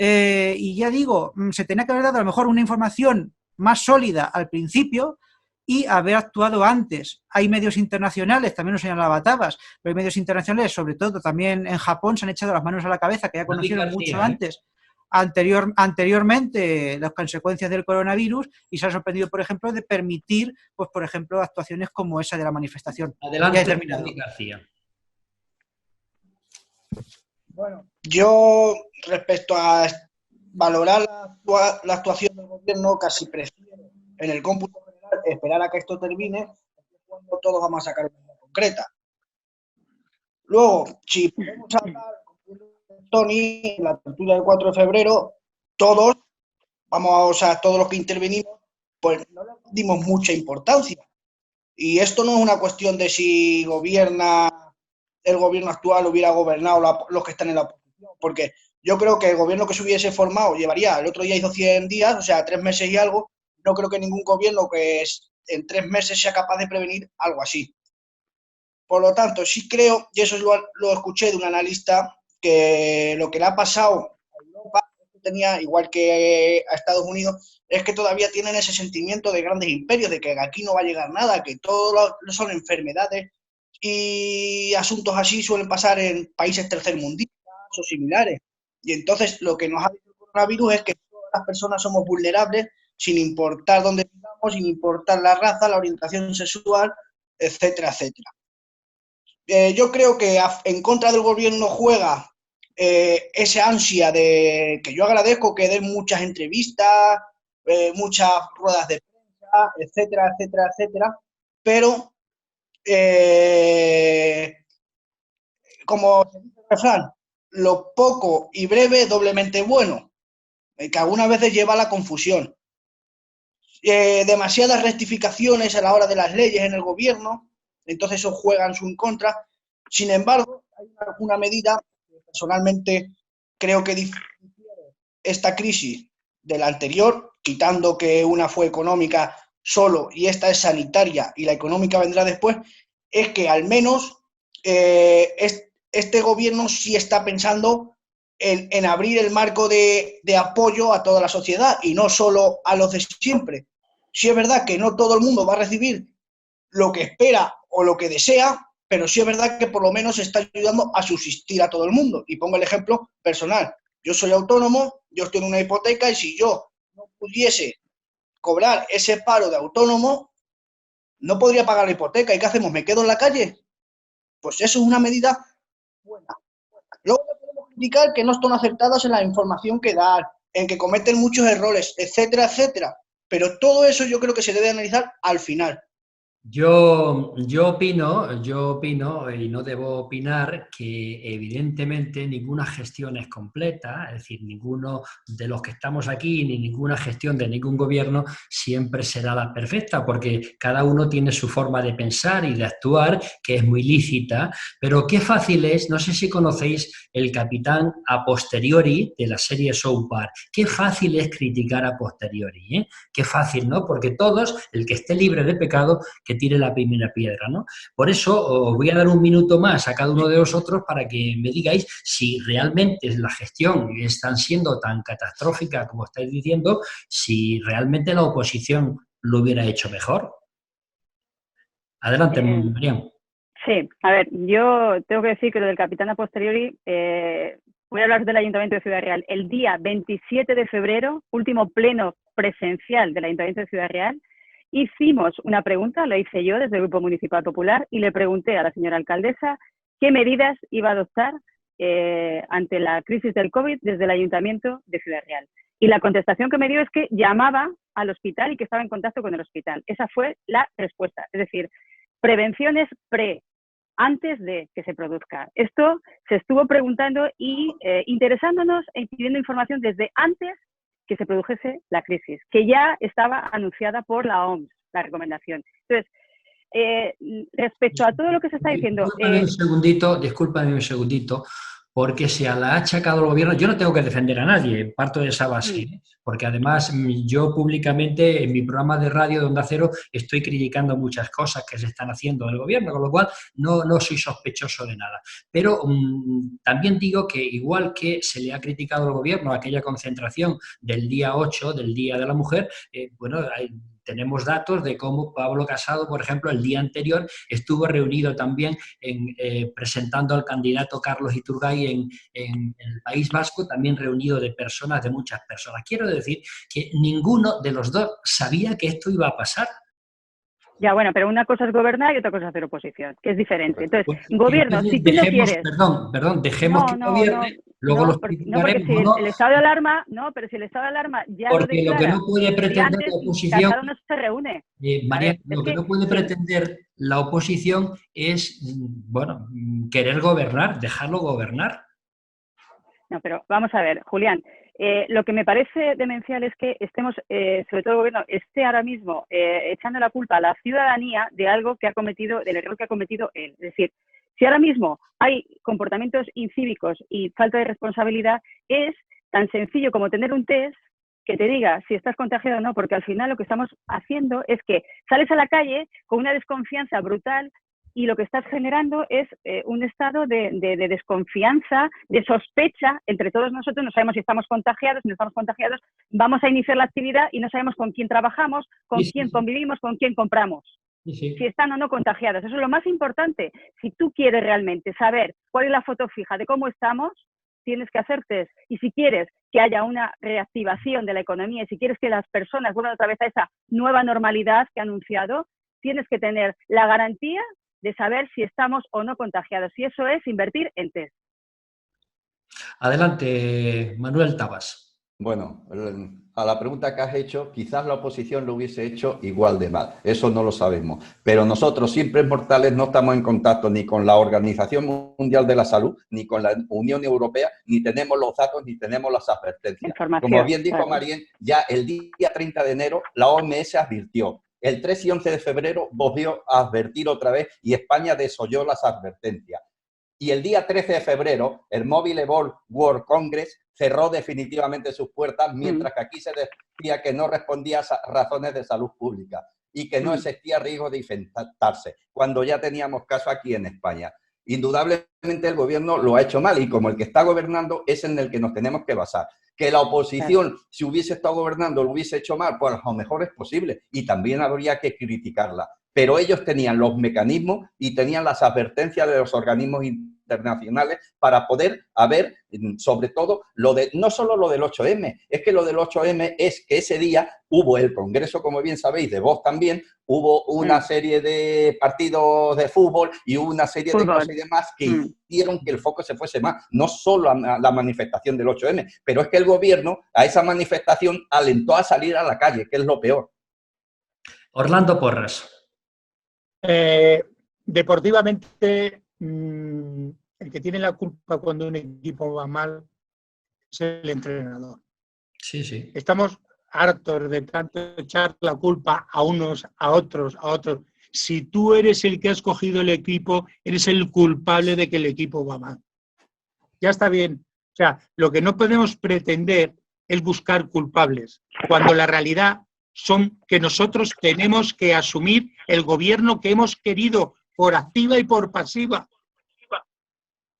S6: Y ya digo, se tenía que haber dado a lo mejor una información más sólida al principio y haber actuado antes. Hay medios internacionales, también lo señalaba Tabas, pero hay medios internacionales, sobre todo también en Japón, se han echado las manos a la cabeza, que ya conocieron mucho antes, anteriormente, las consecuencias del coronavirus, y se han sorprendido, por ejemplo, de permitir, pues por ejemplo, actuaciones como esa de la manifestación.
S2: Adelante, Dani García.
S7: Bueno, yo respecto a valorar la actuación del gobierno, casi prefiero en el cómputo general esperar a que esto termine, porque cuando todos vamos a sacar una idea concreta. Luego, si podemos hablar con Tony en la tertulia del 4 de febrero, todos, todos los que intervenimos, pues no le dimos mucha importancia. Y esto no es una cuestión de si gobierna el gobierno actual, hubiera gobernado los que están en la oposición, porque yo creo que el gobierno que se hubiese formado llevaría, el otro día hizo 100 días, o sea, 3 meses y algo. No creo que ningún gobierno que en 3 meses sea capaz de prevenir algo así. Por lo tanto, sí creo, y eso lo escuché de un analista, que lo que le ha pasado a Europa, tenía, igual que a Estados Unidos, es que todavía tienen ese sentimiento de grandes imperios, de que aquí no va a llegar nada, que todo son enfermedades, y asuntos así suelen pasar en países tercermundistas o similares. Y entonces lo que nos ha dicho el coronavirus es que todas las personas somos vulnerables, sin importar dónde vivamos, sin importar la raza, la orientación sexual, etcétera, etcétera. Yo creo que en contra del gobierno juega esa ansia de que yo agradezco que den muchas entrevistas, muchas ruedas de prensa, etcétera, etcétera, etcétera, pero como se dice el refrán, lo poco y breve doblemente bueno, que algunas veces lleva a la confusión. Demasiadas rectificaciones a la hora de las leyes en el gobierno, entonces eso juega en su contra. Sin embargo, hay una medida que personalmente creo que difiere esta crisis de la anterior, quitando que una fue económica solo y esta es sanitaria y la económica vendrá después, es que al menos este gobierno sí está pensando en abrir el marco de apoyo a toda la sociedad y no solo a los de siempre. Sí es verdad que no todo el mundo va a recibir lo que espera o lo que desea, pero sí es verdad que por lo menos está ayudando a subsistir a todo el mundo. Y pongo el ejemplo personal. Yo soy autónomo, yo estoy en una hipoteca y si yo no pudiese cobrar ese paro de autónomo, no podría pagar la hipoteca. ¿Y qué hacemos? ¿Me quedo en la calle? Pues eso es una medida buena. Luego podemos criticar que no están acertadas en la información que dan, en que cometen muchos errores, etcétera, etcétera. Pero todo eso yo creo que se debe analizar al final.
S2: Yo opino, y no debo opinar, que evidentemente ninguna gestión es completa, es decir, ninguno de los que estamos aquí, ni ninguna gestión de ningún gobierno siempre será la perfecta, porque cada uno tiene su forma de pensar y de actuar, que es muy lícita, pero qué fácil es, no sé si conocéis el Capitán a posteriori de la serie South Park, qué fácil es criticar a posteriori, ¿eh? Qué fácil, ¿no? Porque todos, el que esté libre de pecado, que tire la primera piedra, ¿no? Por eso os voy a dar un minuto más a cada uno de vosotros para que me digáis si realmente la gestión está siendo tan catastrófica como estáis diciendo, si realmente la oposición lo hubiera hecho mejor. Adelante, Miriam.
S3: Sí, a ver, yo tengo que decir que lo del capitán a posteriori, voy a hablar del Ayuntamiento de Ciudad Real. El día 27 de febrero, último pleno presencial del Ayuntamiento de Ciudad Real, hicimos una pregunta, la hice yo desde el Grupo Municipal Popular y le pregunté a la señora alcaldesa qué medidas iba a adoptar ante la crisis del COVID desde el Ayuntamiento de Ciudad Real. Y la contestación que me dio es que llamaba al hospital y que estaba en contacto con el hospital. Esa fue la respuesta. Es decir, prevenciones antes de que se produzca. Esto se estuvo preguntando y interesándonos e pidiendo información desde antes que se produjese la crisis, que ya estaba anunciada por la OMS, la recomendación. Entonces, respecto a todo lo que se está diciendo...
S2: Discúlpame un segundito, porque se la ha achacado al gobierno. Yo no tengo que defender a nadie, parto de esa base, ¿eh? Porque además yo públicamente en mi programa de radio de Onda Cero estoy criticando muchas cosas que se están haciendo del gobierno, con lo cual no soy sospechoso de nada. Pero también digo que igual que se le ha criticado al gobierno aquella concentración del día 8, del Día de la Mujer, tenemos datos de cómo Pablo Casado, por ejemplo, el día anterior estuvo reunido también presentando al candidato Carlos Iturgaiz en el País Vasco, también reunido de personas, de muchas personas. Quiero decir que ninguno de los dos sabía que esto iba a pasar.
S3: Ya, bueno, pero una cosa es gobernar y otra cosa es hacer oposición, que es diferente. Entonces, gobierno, si tú no quieres...
S2: Perdón, dejemos que gobierne, luego los
S3: porque si el estado de alarma, pero si el estado de alarma ya lo declara...
S2: Porque lo que no puede pretender la oposición...
S3: Cada uno se reúne.
S2: María, lo que no puede pretender la oposición es, bueno, querer gobernar, dejarlo gobernar.
S3: No, pero vamos a ver, Julián, lo que me parece demencial es que estemos, sobre todo el gobierno, esté ahora mismo echando la culpa a la ciudadanía de algo que ha cometido, del error que ha cometido él. Es decir, si ahora mismo hay comportamientos incívicos y falta de responsabilidad, es tan sencillo como tener un test que te diga si estás contagiado o no, porque al final lo que estamos haciendo es que sales a la calle con una desconfianza brutal y lo que estás generando es un estado de desconfianza, de sospecha entre todos nosotros. No sabemos si estamos contagiados, si no estamos contagiados. Vamos a iniciar la actividad y no sabemos con quién trabajamos, con quién convivimos, con quién compramos. Si están o no contagiados. Eso es lo más importante. Si tú quieres realmente saber cuál es la foto fija de cómo estamos, tienes que hacer test. Y si quieres que haya una reactivación de la economía y si quieres que las personas vuelvan otra vez a esa nueva normalidad que ha anunciado, tienes que tener la garantía de saber si estamos o no contagiados. Y eso es invertir en test.
S2: Adelante, Manuel Tabas.
S4: Bueno, a la pregunta que has hecho, quizás la oposición lo hubiese hecho igual de mal. Eso no lo sabemos. Pero nosotros, simples mortales, no estamos en contacto ni con la Organización Mundial de la Salud, ni con la Unión Europea, ni tenemos los datos, ni tenemos las advertencias. Como bien dijo Marien, ya el día 30 de enero la OMS advirtió. El 3 y 11 de febrero volvió a advertir otra vez y España desoyó las advertencias. Y el día 13 de febrero, el Mobile World Congress cerró definitivamente sus puertas, mientras que aquí se decía que no respondía a razones de salud pública y que no existía riesgo de infectarse, cuando ya teníamos caso aquí en España. Indudablemente el gobierno lo ha hecho mal y como el que está gobernando es en el que nos tenemos que basar. Que la oposición, si hubiese estado gobernando, lo hubiese hecho mal, pues a lo mejor es posible y también habría que criticarla. Pero ellos tenían los mecanismos y tenían las advertencias de los organismos internacionales para poder haber, sobre todo, no solo lo del 8M, es que lo del 8M es que ese día hubo el Congreso, como bien sabéis, de Vox también, hubo una serie de partidos de fútbol y hubo una serie de cosas y demás que hicieron que el foco se fuese más, no solo a la manifestación del 8M, pero es que el gobierno a esa manifestación alentó a salir a la calle, que es lo peor.
S2: Orlando Porras.
S5: Deportivamente, el que tiene la culpa cuando un equipo va mal es el entrenador.
S2: Sí, sí.
S5: Estamos hartos de tanto echar la culpa a unos, a otros, a otros. Si tú eres el que ha escogido el equipo, eres el culpable de que el equipo va mal. Ya está bien. O sea, lo que no podemos pretender es buscar culpables, cuando la realidad son que nosotros tenemos que asumir el gobierno que hemos querido por activa y por pasiva.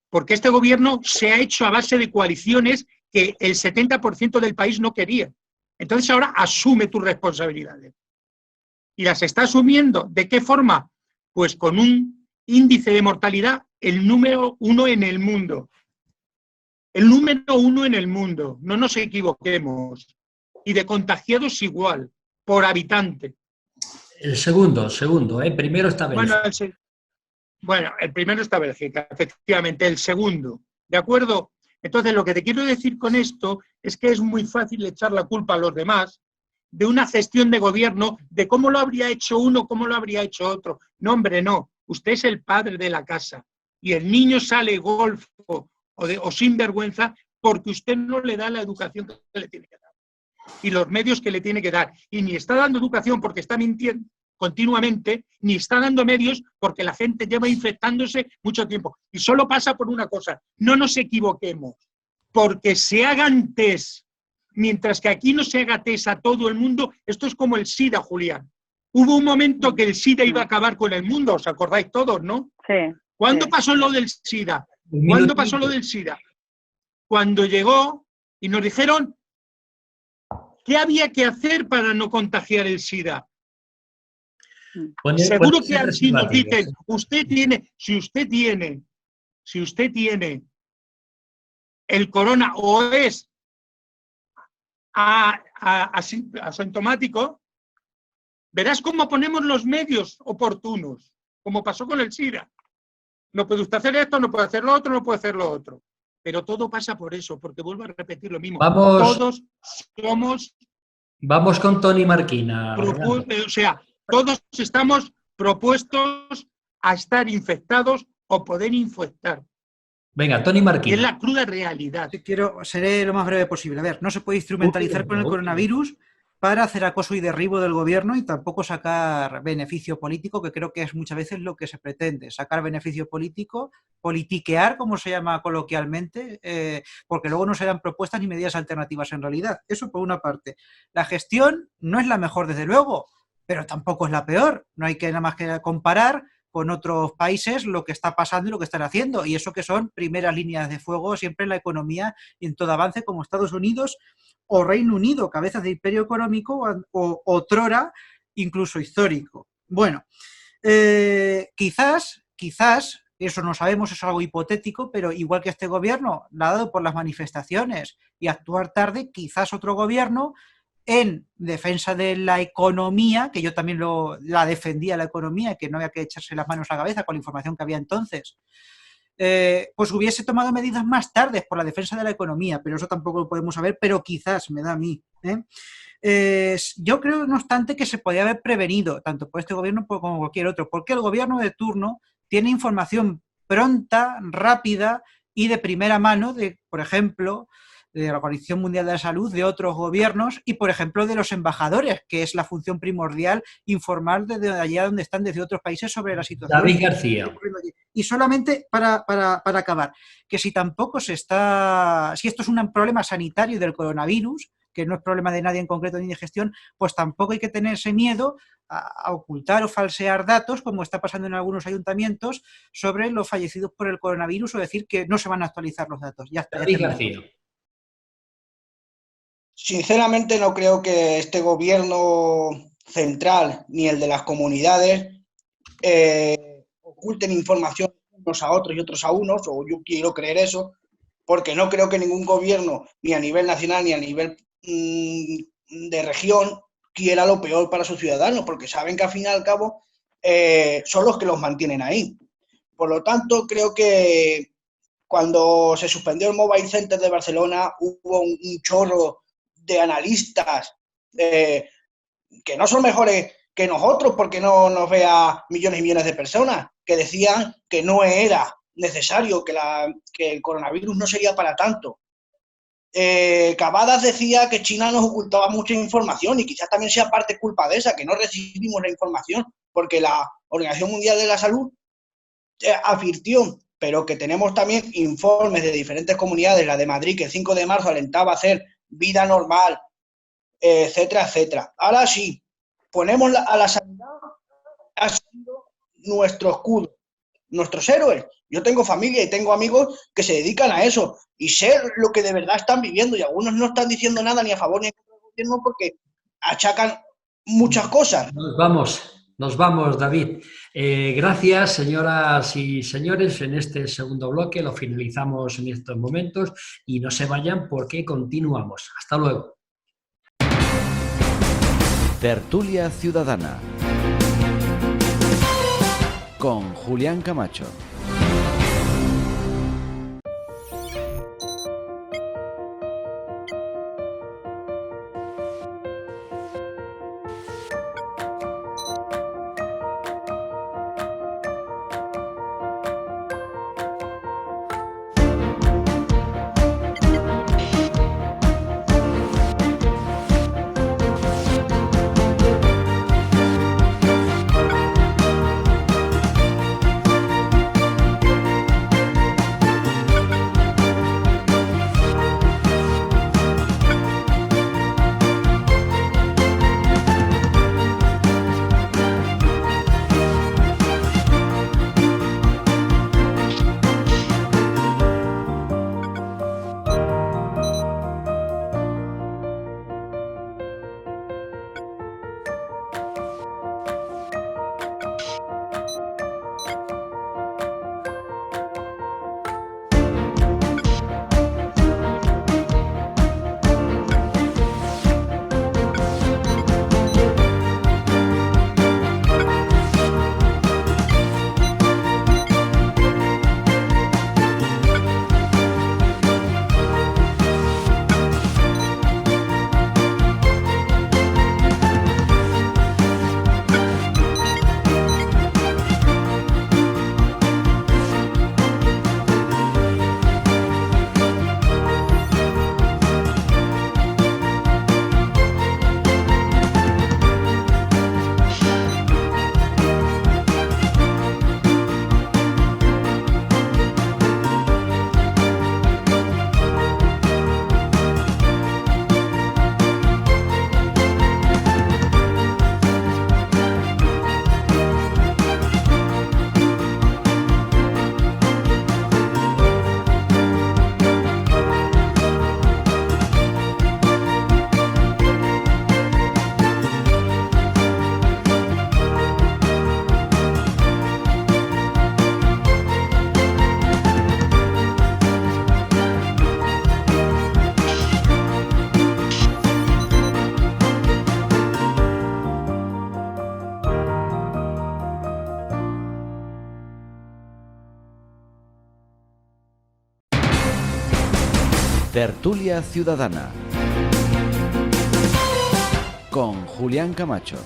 S5: Porque este gobierno se ha hecho a base de coaliciones que el 70% del país no quería. Entonces ahora asume tus responsabilidades. Y las está asumiendo. ¿De qué forma? Pues con un índice de mortalidad, el número 1 en el mundo. El número 1 en el mundo. No nos equivoquemos. Y de contagiados igual. Por habitante.
S2: El segundo, primero está Bélgica.
S5: Bueno, el primero está Bélgica, efectivamente, el segundo, ¿de acuerdo? Entonces, lo que te quiero decir con esto es que es muy fácil echar la culpa a los demás de una gestión de gobierno, de cómo lo habría hecho uno, cómo lo habría hecho otro. No, hombre, no. Usted es el padre de la casa y el niño sale golfo o sin vergüenza porque usted no le da la educación que le tiene que dar. Y los medios que le tiene que dar. Y ni está dando educación porque está mintiendo continuamente, ni está dando medios porque la gente lleva infectándose mucho tiempo. Y solo pasa por una cosa, no nos equivoquemos, porque se hagan test, mientras que aquí no se haga test a todo el mundo, esto es como el SIDA, Julián. Hubo un momento que el SIDA iba a acabar con el mundo, ¿os acordáis todos, no?
S3: Sí.
S5: ¿Cuándo pasó lo del SIDA? ¿Cuándo pasó lo del SIDA? Cuando llegó y nos dijeron ¿qué había que hacer para no contagiar el SIDA? Seguro que así nos dicen, si usted tiene el corona o es asintomático, verás cómo ponemos los medios oportunos, como pasó con el SIDA. No puede usted hacer esto, no puede hacer lo otro, no puede hacer lo otro. Pero todo pasa por eso, porque vuelvo a repetir lo mismo. Todos somos...
S2: Vamos con Tony Marquina.
S5: O sea, todos estamos propuestos a estar infectados o poder infectar.
S2: Venga, Tony Marquina.
S5: Y es la cruda realidad.
S6: Seré lo más breve posible. A ver, no se puede instrumentalizar con el coronavirus para hacer acoso y derribo del gobierno y tampoco sacar beneficio político, que creo que es muchas veces lo que se pretende, sacar beneficio político, politiquear, como se llama coloquialmente, porque luego no serán propuestas ni medidas alternativas en realidad. Eso por una parte. La gestión no es la mejor, desde luego, pero tampoco es la peor. No hay que nada más que comparar con otros países lo que está pasando y lo que están haciendo, y eso que son primeras líneas de fuego siempre en la economía y en todo avance, como Estados Unidos o Reino Unido, cabezas de imperio económico o otrora incluso histórico. Bueno, quizás, eso no sabemos, es algo hipotético, pero igual que este gobierno la ha dado por las manifestaciones y actuar tarde, quizás otro gobierno en defensa de la economía, que yo también la defendía la economía, que no había que echarse las manos a la cabeza con la información que había entonces, pues hubiese tomado medidas más tarde por la defensa de la economía, pero eso tampoco lo podemos saber, pero quizás me da a mí. Yo creo, no obstante, que se podía haber prevenido, tanto por este gobierno como cualquier otro, porque el gobierno de turno tiene información pronta, rápida y de primera mano de, por ejemplo, de la Organización Mundial de la Salud, de otros gobiernos y, por ejemplo, de los embajadores, que es la función primordial informar desde allá donde están, desde otros países, sobre la situación.
S2: David García.
S6: Y solamente para acabar, que si esto es un problema sanitario del coronavirus, que no es problema de nadie en concreto ni de gestión, pues tampoco hay que tenerse miedo a ocultar o falsear datos, como está pasando en algunos ayuntamientos, sobre los fallecidos por el coronavirus, o decir que no se van a actualizar los datos. Ya está.
S2: David García.
S7: Sinceramente no creo que este gobierno central ni el de las comunidades oculten información unos a otros y otros a unos, o yo quiero creer eso, porque no creo que ningún gobierno, ni a nivel nacional ni a nivel de región, quiera lo peor para sus ciudadanos, porque saben que al fin y al cabo son los que los mantienen ahí. Por lo tanto, creo que cuando se suspendió el Mobile Center de Barcelona hubo un chorro de analistas que no son mejores que nosotros, porque no nos vea millones y millones de personas, que decían que no era necesario, que el coronavirus no sería para tanto. Cavadas decía que China nos ocultaba mucha información y quizás también sea parte culpa de esa, que no recibimos la información, porque la Organización Mundial de la Salud advirtió, pero que tenemos también informes de diferentes comunidades, la de Madrid, que el 5 de marzo alentaba a hacer vida normal, etcétera, etcétera. Ahora sí, ponemos a la sanidad, ha sido nuestro escudo, nuestros héroes. Yo tengo familia y tengo amigos que se dedican a eso y sé lo que de verdad están viviendo, y algunos no están diciendo nada ni a favor ni en contra del gobierno porque achacan muchas cosas.
S2: Nos vamos, David. Gracias, señoras y señores. En este segundo bloque lo finalizamos en estos momentos y no se vayan porque continuamos. Hasta luego.
S1: Tertulia Ciudadana con Julián Camacho. Tertulia Ciudadana con Julián Camacho.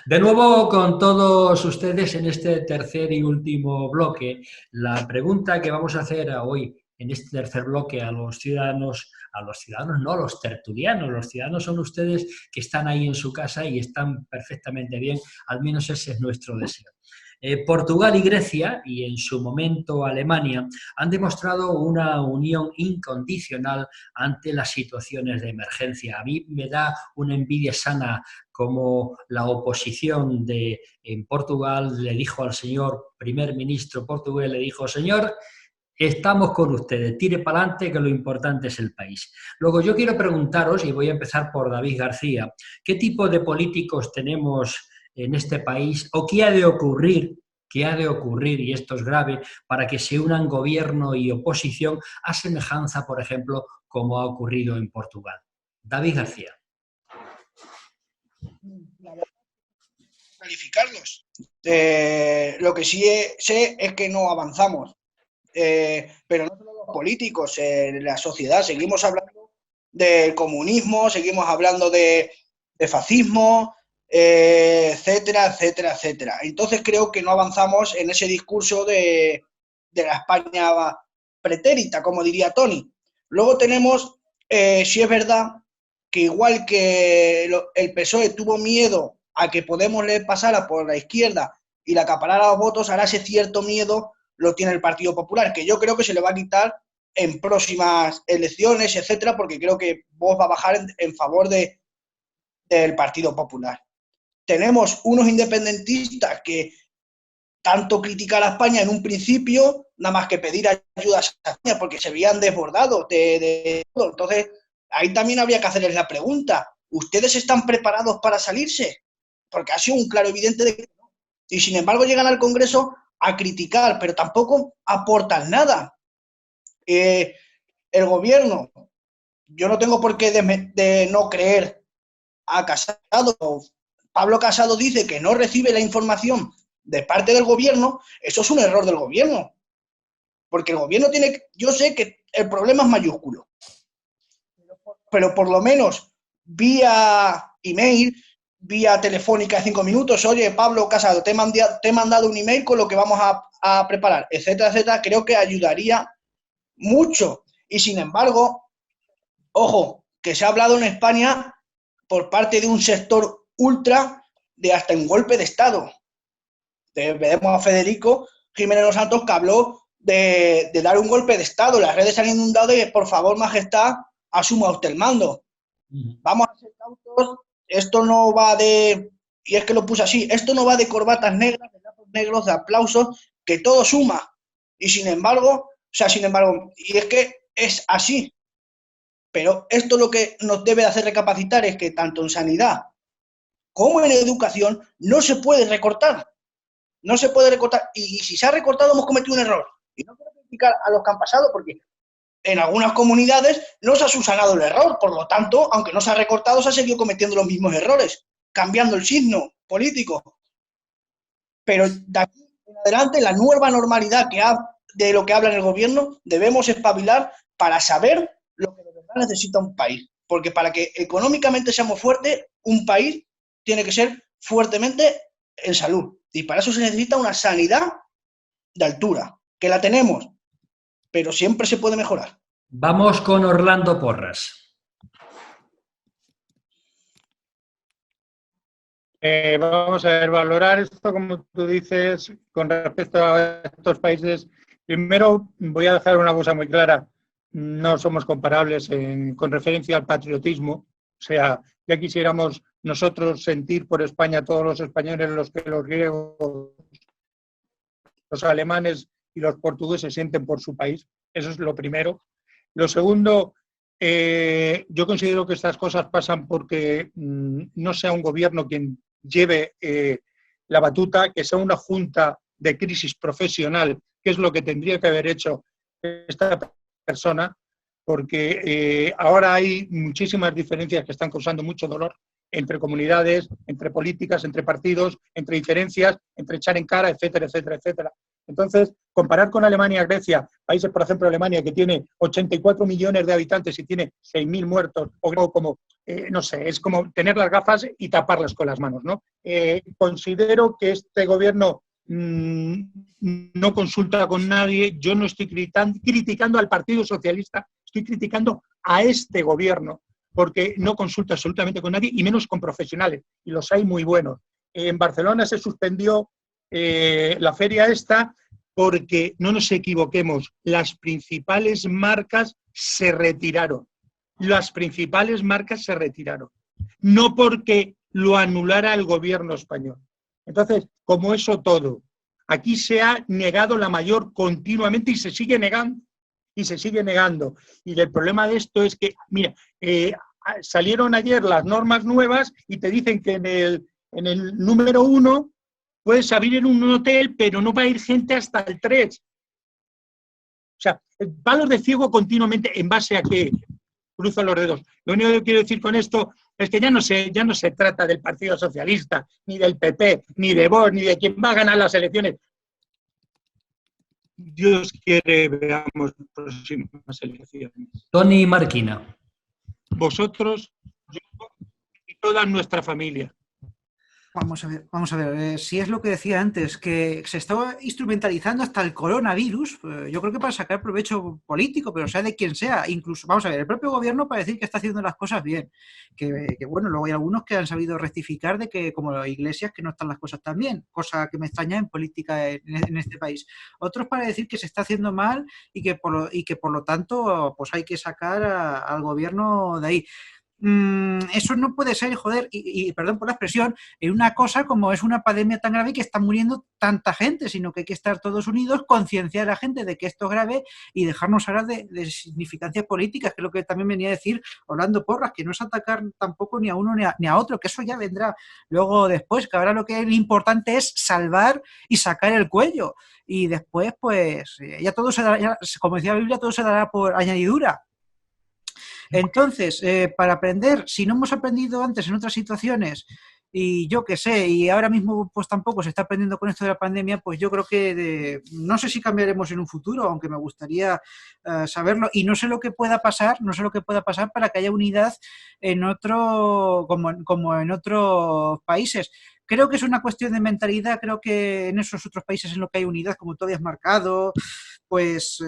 S2: De nuevo con todos ustedes en este tercer y último bloque. La pregunta que vamos a hacer hoy en este tercer bloque a los ciudadanos no, a los tertulianos. Los ciudadanos son ustedes que están ahí en su casa y están perfectamente bien, al menos ese es nuestro deseo. Portugal y Grecia, y en su momento Alemania, han demostrado una unión incondicional ante las situaciones de emergencia. A mí me da una envidia sana como la oposición en Portugal le dijo al señor primer ministro portugués, le dijo: señor, estamos con ustedes, tire para adelante que lo importante es el país. Luego yo quiero preguntaros, y voy a empezar por David García, ¿qué tipo de políticos tenemos en este país o qué ha de ocurrir, y esto es grave, para que se unan gobierno y oposición a semejanza, por ejemplo, como ha ocurrido en Portugal? David García.
S7: Calificarlos. Lo que sí sé es que no avanzamos. Pero no solo los políticos, la sociedad. Seguimos hablando del comunismo, seguimos hablando de fascismo, etcétera, etcétera, etcétera. Entonces creo que no avanzamos en ese discurso de la España pretérita, como diría Tony. Luego tenemos, si es verdad, que igual que el PSOE tuvo miedo a que Podemos le pasara por la izquierda y le acaparara los votos, ahora ese cierto miedo lo tiene el Partido Popular, que yo creo que se le va a quitar en próximas elecciones, etcétera, porque creo que Vox va a bajar en favor del Partido Popular. Tenemos unos independentistas que tanto critican a España en un principio, nada más que pedir ayuda a España, porque se veían desbordados de todo. Entonces, ahí también habría que hacerles la pregunta: ¿ustedes están preparados para salirse? Porque ha sido un claro evidente de que no. Y sin embargo llegan al Congreso a criticar, pero tampoco aportan nada. El gobierno, yo no tengo por qué de no creer a Casado. Pablo Casado dice que no recibe la información de parte del gobierno. Eso es un error del gobierno, porque el gobierno tiene, yo sé que el problema es mayúsculo, pero por lo menos vía email, vía telefónica de 5 minutos: oye, Pablo Casado, te he mandado un email con lo que vamos a preparar, etcétera, etcétera. Creo que ayudaría mucho. Y sin embargo, ojo, que se ha hablado en España por parte de un sector ultra de hasta un golpe de Estado. Vemos a Federico Jiménez Los Santos, que habló de dar un golpe de Estado. Las redes han inundado de: por favor, majestad, asuma usted el mando. Vamos a ser cautos. Esto no va de, y es que lo puse así, esto no va de corbatas negras, de lazos negros, de aplausos, que todo suma. Y sin embargo, y es que es así. Pero esto lo que nos debe hacer recapacitar es que tanto en sanidad como en educación no se puede recortar. No se puede recortar. Y si se ha recortado, hemos cometido un error. Y no quiero criticar a los que han pasado, porque en algunas comunidades no se ha subsanado el error, por lo tanto, aunque no se ha recortado, se ha seguido cometiendo los mismos errores, cambiando el signo político. Pero de aquí en adelante, la nueva normalidad de lo que habla en el gobierno, debemos espabilar para saber lo que de verdad necesita un país. Porque para que económicamente seamos fuertes, un país tiene que ser fuertemente en salud. Y para eso se necesita una sanidad de altura, que la tenemos, pero siempre se puede mejorar.
S2: Vamos con Orlando Porras.
S5: Vamos a ver, valorar esto, como tú dices, con respecto a estos países. Primero, voy a dejar una cosa muy clara: no somos comparables con referencia al patriotismo. O sea, ya quisiéramos nosotros sentir por España, todos los españoles, los que los griegos, los alemanes y los portugueses sienten por su país. Eso es lo primero. Lo segundo, yo considero que estas cosas pasan porque no sea un gobierno quien lleve la batuta, que sea una junta de crisis profesional, que es lo que tendría que haber hecho esta persona, porque ahora hay muchísimas diferencias que están causando mucho dolor entre comunidades, entre políticas, entre partidos, entre diferencias, entre echar en cara, etcétera, etcétera, etcétera. Entonces, comparar con Alemania, Grecia, países, por ejemplo, Alemania, que tiene 84 millones de habitantes y tiene 6.000 muertos, o como, no sé, es como tener las gafas y taparlas con las manos, ¿no? Considero que este gobierno no consulta con nadie. Yo no estoy criticando al Partido Socialista, estoy criticando a este gobierno, porque no consulta absolutamente con nadie y menos con profesionales, y los hay muy buenos. En Barcelona se suspendió la feria esta porque, no nos equivoquemos, las principales marcas se retiraron. Las principales marcas se retiraron. No porque lo anulara el gobierno español. Entonces, como eso todo, aquí se ha negado la mayor continuamente y se sigue negando. Y se sigue negando. Y el problema de esto es que, mira, salieron ayer las normas nuevas y te dicen que en el número 1 puedes abrir en un hotel, pero no va a ir gente hasta el 3. O sea, palos de ciego continuamente. ¿En base a qué? Cruzo los dedos. Lo único que quiero decir con esto es que ya no se trata del Partido Socialista, ni del PP, ni de Vox, ni de quién va a ganar las elecciones. Dios quiere, veamos próximas elecciones.
S2: Tony Marquina.
S5: Vosotros, yo y toda nuestra familia.
S6: Vamos a ver, si es lo que decía antes, que se estaba instrumentalizando hasta el coronavirus, yo creo que para sacar provecho político, pero sea de quien sea, incluso, vamos a ver, el propio gobierno para decir que está haciendo las cosas bien, que bueno, luego hay algunos que han sabido rectificar de que, como las iglesias, que no están las cosas tan bien, cosa que me extraña en política en este país. Otros para decir que se está haciendo mal y que por lo tanto pues hay que sacar al gobierno de ahí. Eso no puede ser, joder, y perdón por la expresión, en una cosa como es una pandemia tan grave que está muriendo tanta gente, sino que hay que estar todos unidos, concienciar a la gente de que esto es grave y dejarnos hablar de significancias políticas, que es lo que también venía a decir Orlando Porras, que no es atacar tampoco ni a uno ni a otro, que eso ya vendrá luego después, que ahora lo que es importante es salvar y sacar el cuello, y después pues ya todo se dará, ya, como decía la Biblia, todo se dará por añadidura. Entonces, para aprender, si no hemos aprendido antes en otras situaciones, y yo qué sé, y ahora mismo pues tampoco se está aprendiendo con esto de la pandemia, pues yo creo que no sé si cambiaremos en un futuro, aunque me gustaría saberlo, y no sé lo que pueda pasar para que haya unidad en otro, como en otros países. Creo que es una cuestión de mentalidad, creo que en esos otros países en los que hay unidad, como tú habías marcado, pues,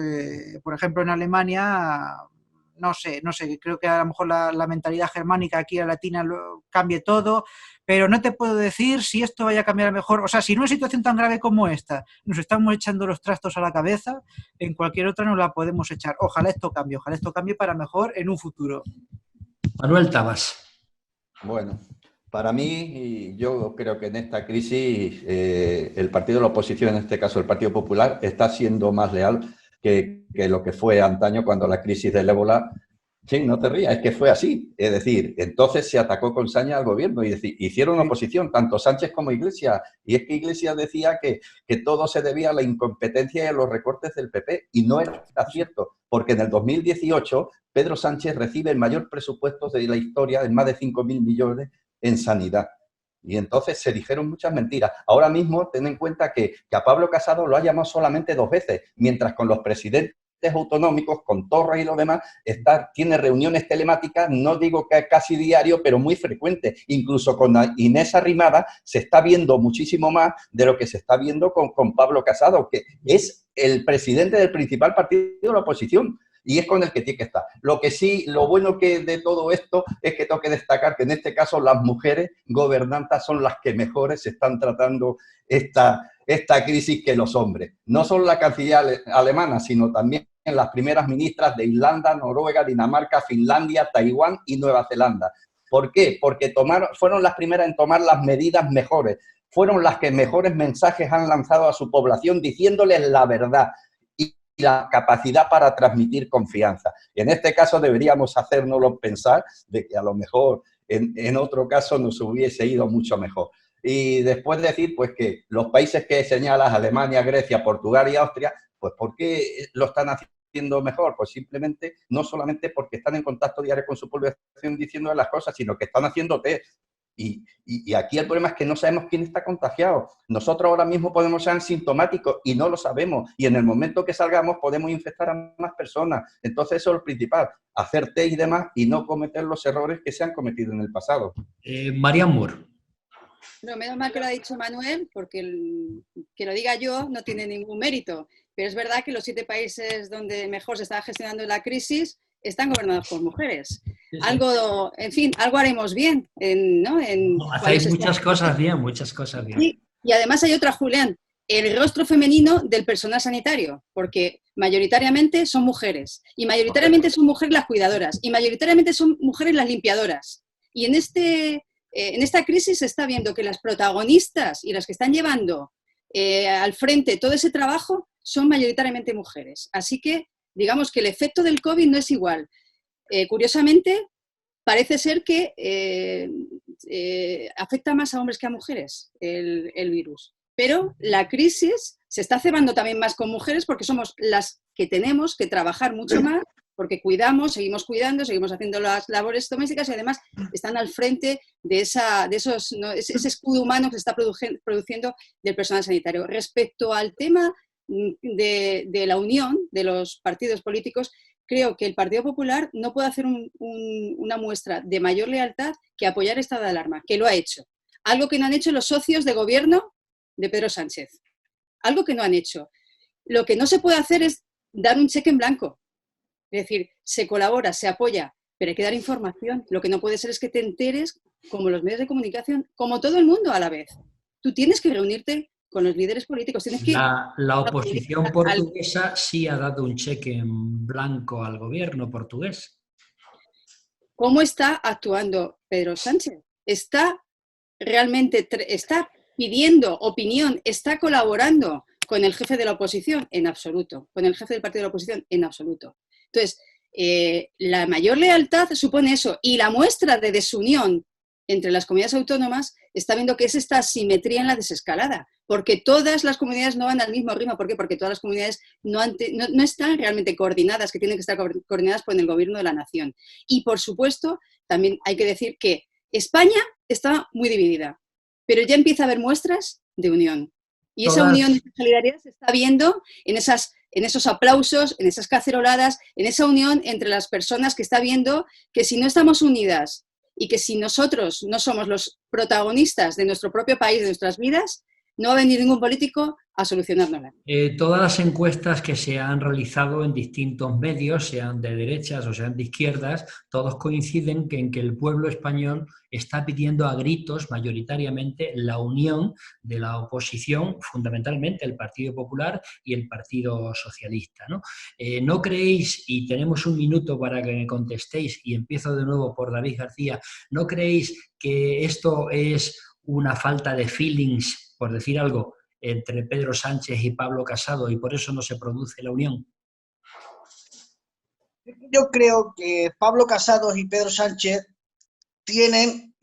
S6: por ejemplo, en Alemania... No sé, creo que a lo mejor la mentalidad germánica aquí a latina cambie todo, pero no te puedo decir si esto vaya a cambiar mejor. O sea, si en una situación tan grave como esta nos estamos echando los trastos a la cabeza, en cualquier otra nos la podemos echar. Ojalá esto cambie para mejor en un futuro.
S2: Manuel Tabas.
S4: Bueno, para mí, yo creo que en esta crisis el partido de la oposición, en este caso el Partido Popular, está siendo más leal que lo que fue antaño cuando la crisis del ébola. Sí, no te rías, es que fue así. Es decir, entonces se atacó con saña al gobierno y hicieron oposición, tanto Sánchez como Iglesias. Y es que Iglesias decía que todo se debía a la incompetencia y a los recortes del PP. Y no era cierto, porque en el 2018 Pedro Sánchez recibe el mayor presupuesto de la historia, de más de 5.000 millones en sanidad. Y entonces se dijeron muchas mentiras. Ahora mismo, ten en cuenta que a Pablo Casado lo ha llamado solamente 2 veces, mientras con los presidentes autonómicos, con Torres y lo demás, tiene reuniones telemáticas, no digo que casi diario, pero muy frecuente. Incluso con Inés Arrimada se está viendo muchísimo más de lo que se está viendo con Pablo Casado, que es el presidente del principal partido de la oposición. Y es con el que tiene que estar. Lo que sí, lo bueno que de todo esto es que tengo que destacar que en este caso las mujeres gobernantas son las que mejores están tratando esta crisis que los hombres. No solo la canciller alemana, sino también las primeras ministras de Irlanda, Noruega, Dinamarca, Finlandia, Taiwán y Nueva Zelanda. ¿Por qué? Porque fueron las primeras en tomar las medidas mejores. Fueron las que mejores mensajes han lanzado a su población diciéndoles la verdad. La capacidad para transmitir confianza. Y en este caso deberíamos hacérnoslo pensar de que a lo mejor en otro caso nos hubiese ido mucho mejor. Y después decir pues que los países que señalas, Alemania, Grecia, Portugal y Austria, pues ¿por qué lo están haciendo mejor? Pues simplemente, no solamente porque están en contacto diario con su población diciendo las cosas, sino que están haciendo test. Y aquí el problema es que no sabemos quién está contagiado. Nosotros ahora mismo podemos ser asintomáticos y no lo sabemos. Y en el momento que salgamos podemos infectar a más personas. Entonces eso es lo principal, hacer test y demás y no cometer los errores que se han cometido en el pasado.
S2: Marian Moore.
S9: No, menos mal que lo ha dicho Manuel, porque que lo diga yo no tiene ningún mérito. Pero es verdad que los 7 países donde mejor se está gestionando la crisis están gobernados por mujeres.
S2: Sí.
S9: Algo, en fin, algo haremos bien.
S2: Hacéis muchas cosas bien, muchas cosas bien.
S9: Y además hay otra, Julián, el rostro femenino del personal sanitario, porque mayoritariamente son mujeres, y mayoritariamente son mujeres las cuidadoras, y mayoritariamente son mujeres las limpiadoras. Y en esta crisis se está viendo que las protagonistas y las que están llevando al frente todo ese trabajo son mayoritariamente mujeres. Así que digamos que el efecto del COVID no es igual. Curiosamente, parece ser que afecta más a hombres que a mujeres el virus. Pero la crisis se está cebando también más con mujeres porque somos las que tenemos que trabajar mucho más, porque cuidamos, seguimos cuidando, seguimos haciendo las labores domésticas y además están al frente de ese escudo humano que se está produciendo del personal sanitario. Respecto al tema de la unión de los partidos políticos, creo que el Partido Popular no puede hacer una muestra de mayor lealtad que apoyar el estado de alarma, que lo ha hecho. Algo que no han hecho los socios de gobierno de Pedro Sánchez. Algo que no han hecho. Lo que no se puede hacer es dar un cheque en blanco. Es decir, se colabora, se apoya, pero hay que dar información. Lo que no puede ser es que te enteres, como los medios de comunicación, como todo el mundo a la vez. Tú tienes que reunirte con los líderes políticos. Tienes que...
S2: La oposición portuguesa sí ha dado un cheque en blanco al gobierno portugués.
S9: ¿Cómo está actuando Pedro Sánchez? Está pidiendo opinión, está colaborando con el jefe de la oposición en absoluto, con el jefe del partido de la oposición en absoluto. Entonces, la mayor lealtad supone eso, y la muestra de desunión entre las comunidades autónomas está viendo que es esta asimetría en la desescalada, porque todas las comunidades no van al mismo ritmo. ¿Por qué? Porque todas las comunidades no están realmente coordinadas, que tienen que estar coordinadas por el gobierno de la nación. Y, por supuesto, también hay que decir que España está muy dividida, pero ya empieza a haber muestras de unión. Y esa unión y solidaridad se está viendo en esos aplausos, en esas caceroladas, en esa unión entre las personas que está viendo que si no estamos unidas y que si nosotros no somos los protagonistas de nuestro propio país, de nuestras vidas, no va a venir ningún político a solucionárnosla.
S2: Todas las encuestas que se han realizado en distintos medios, sean de derechas o sean de izquierdas, todos coinciden en que el pueblo español está pidiendo a gritos mayoritariamente la unión de la oposición, fundamentalmente el Partido Popular y el Partido Socialista, ¿no? ¿No creéis, y tenemos un minuto para que me contestéis, y empiezo de nuevo por David García, ¿no creéis que esto es una falta de feelings, por decir algo, entre Pedro Sánchez y Pablo Casado, y por eso no se produce la unión?
S7: Yo creo que Pablo Casado y Pedro Sánchez tienen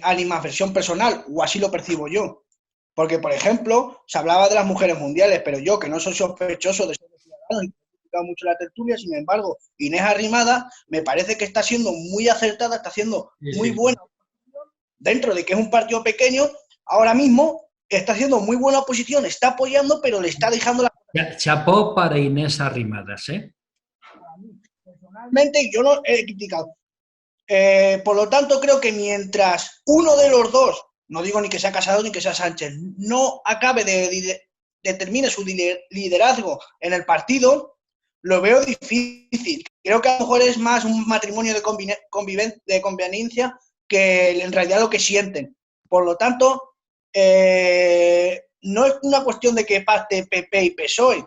S7: animadversión personal, o así lo percibo yo. Porque, por ejemplo, se hablaba de las mujeres mundiales, pero yo, que no soy sospechoso de ser ciudadano y he criticado mucho la tertulia, sin embargo, Inés Arrimada me parece que está siendo muy acertada, está haciendo muy buena oposición, dentro de que es un partido pequeño, ahora mismo está haciendo muy buena oposición, está apoyando, pero le está dejando la...
S2: Chapó para Inés Arrimadas, ¿eh?
S7: Personalmente yo no he criticado. Por lo tanto, creo que mientras uno de los dos, no digo ni que sea Casado ni que sea Sánchez, no acabe termine su liderazgo en el partido, lo veo difícil. Creo que a lo mejor es más un matrimonio de conveniencia que en realidad lo que sienten. Por lo tanto, no es una cuestión de que pacte PP y PSOE.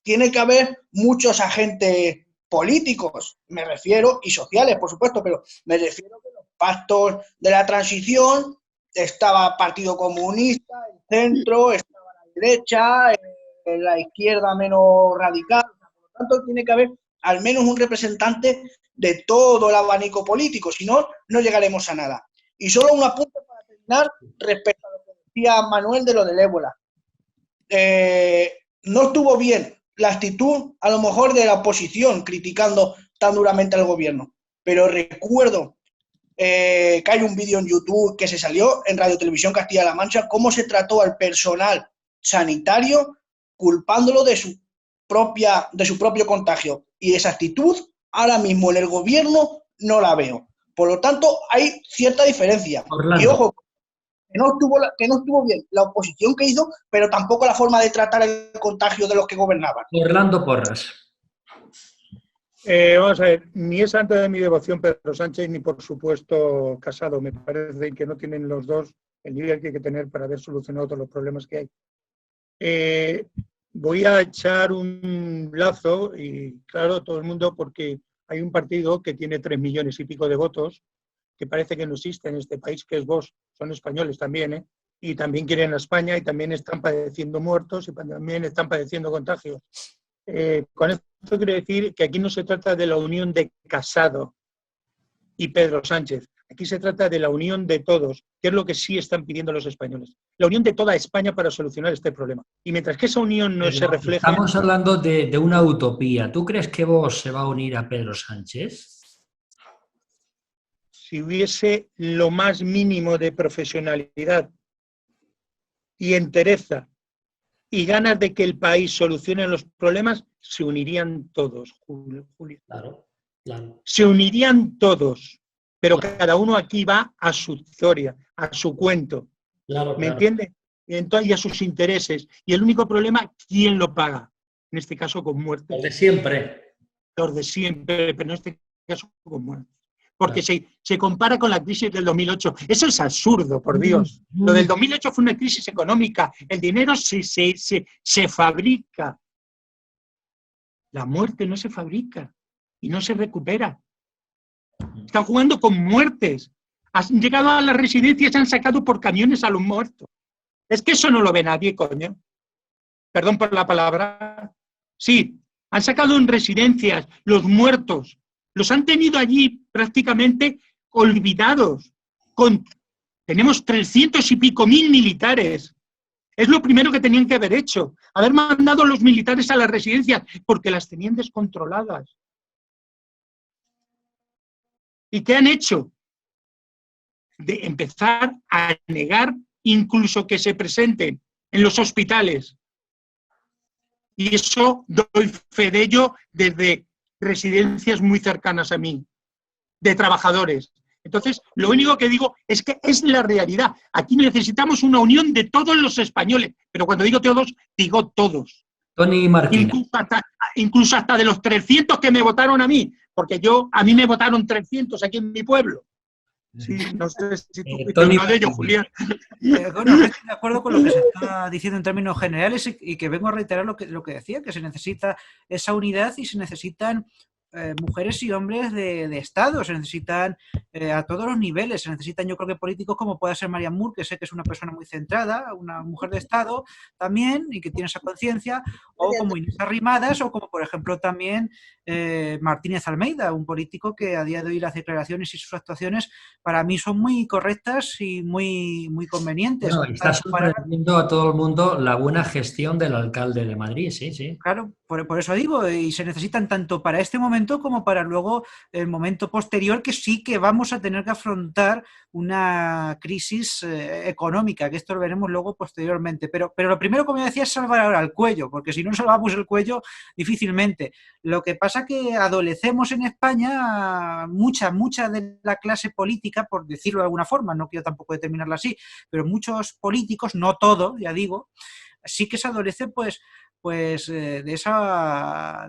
S7: Tiene que haber muchos agentes políticos, me refiero, y sociales, por supuesto, pero me refiero que los pactos de la transición estaba Partido Comunista, el centro, estaba la derecha, la izquierda menos radical. Por lo tanto, tiene que haber al menos un representante de todo el abanico político, si no, no llegaremos a nada. Y solo un apunte para terminar respecto a lo que decía Manuel de lo del ébola. No estuvo bien la actitud, a lo mejor, de la oposición criticando tan duramente al gobierno, pero recuerdo que hay un vídeo en YouTube que se salió en Radio Televisión Castilla-La Mancha, cómo se trató al personal sanitario culpándolo de su propio contagio. Y esa actitud, ahora mismo en el gobierno, no la veo. Por lo tanto, hay cierta diferencia.
S2: Orlando.
S7: Y ojo, que no estuvo bien la oposición que hizo, pero tampoco la forma de tratar el contagio de los que gobernaban.
S2: Orlando Porras.
S5: Vamos a ver, ni es santo de mi devoción Pedro Sánchez, ni por supuesto Casado. Me parece que no tienen los dos el nivel que hay que tener para haber solucionado todos los problemas que hay. Voy a echar un lazo, y claro, todo el mundo, porque hay un partido que tiene 3 millones y pico de votos, que parece que no existe en este país, que es Vox, son españoles también, y también quieren a España, y también están padeciendo muertos, y también están padeciendo contagios. Con esto quiero decir que aquí no se trata de la unión de Casado y Pedro Sánchez, aquí se trata de la unión de todos, que es lo que sí están pidiendo los españoles. La unión de toda España para solucionar este problema. Y mientras que esa unión no se refleja...
S2: Estamos hablando de una utopía. ¿Tú crees que Vox se va a unir a Pedro Sánchez?
S5: Si hubiese lo más mínimo de profesionalidad y entereza y ganas de que el país solucione los problemas, se unirían todos, Julio.
S2: Claro.
S5: Se unirían todos, pero cada uno aquí va a su historia, a su cuento. ¿Me entiende? Y a sus intereses. Y el único problema, ¿quién lo paga? En este caso, con muerte.
S2: Los de siempre.
S5: Los de siempre, pero en este caso, con muerte. Porque se compara con la crisis del 2008. Eso es absurdo, por Dios. Lo del 2008 fue una crisis económica. El dinero se fabrica. La muerte no se fabrica y no se recupera. Están jugando con muertes. Han llegado a las residencias y se han sacado por camiones a los muertos. Es que eso no lo ve nadie, coño. Perdón por la palabra. Sí, han sacado en residencias los muertos. Los han tenido allí prácticamente olvidados. Tenemos 300 y pico mil militares. Es lo primero que tenían que haber hecho. Haber mandado a los militares a las residencias porque las tenían descontroladas. ¿Y qué han hecho? De empezar a negar incluso que se presenten en los hospitales. Y eso doy fe de ello desde residencias muy cercanas a mí, de trabajadores. Entonces, lo único que digo es que es la realidad. Aquí necesitamos una unión de todos los españoles, pero cuando digo todos, digo todos.
S2: Tony Martín.
S5: Incluso hasta de los 300 que me votaron a mí, porque a mí me votaron 300 aquí en mi pueblo. Sí, no sé si tú fuiste uno de ellos, Julián.
S6: Bueno, estoy de acuerdo con lo que se está diciendo en términos generales y que vengo a reiterar lo que decía, que se necesita esa unidad y se necesitan mujeres y hombres de Estado, se necesitan a todos los niveles, se necesitan, yo creo que políticos como pueda ser Marian Moore, que sé que es una persona muy centrada, una mujer de Estado también, y que tiene esa conciencia, o como Inés Arrimadas, o como por ejemplo también Martínez Almeida, un político que a día de hoy las declaraciones y sus actuaciones para mí son muy correctas y muy convenientes.
S2: Bueno, está sorprendiendo a todo el mundo la buena gestión del alcalde de Madrid, sí.
S6: Claro, por eso digo, y se necesitan tanto para este momento como para luego el momento posterior, que sí que vamos a tener que afrontar una crisis económica, que esto lo veremos luego posteriormente. Pero lo primero, como decía, es salvar ahora el cuello, porque si no salvamos el cuello, difícilmente. Lo que pasa es que adolecemos en España mucha de la clase política, por decirlo de alguna forma, no quiero tampoco determinarla así, pero muchos políticos, no todos, ya digo, sí que se adolece pues de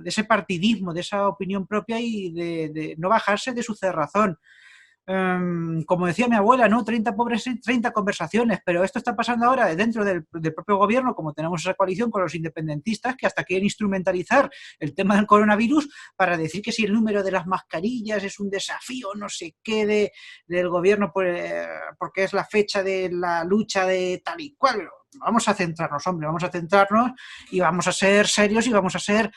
S6: ese partidismo, de esa opinión propia y de no bajarse de su cerrazón. Como decía mi abuela, ¿no? 30 conversaciones, pero esto está pasando ahora dentro del propio gobierno, como tenemos esa coalición con los independentistas que hasta quieren instrumentalizar el tema del coronavirus para decir que si el número de las mascarillas es un desafío, no sé qué, del gobierno porque es la fecha de la lucha de tal y cual. Vamos a centrarnos, hombre, vamos a centrarnos y vamos a ser serios y vamos a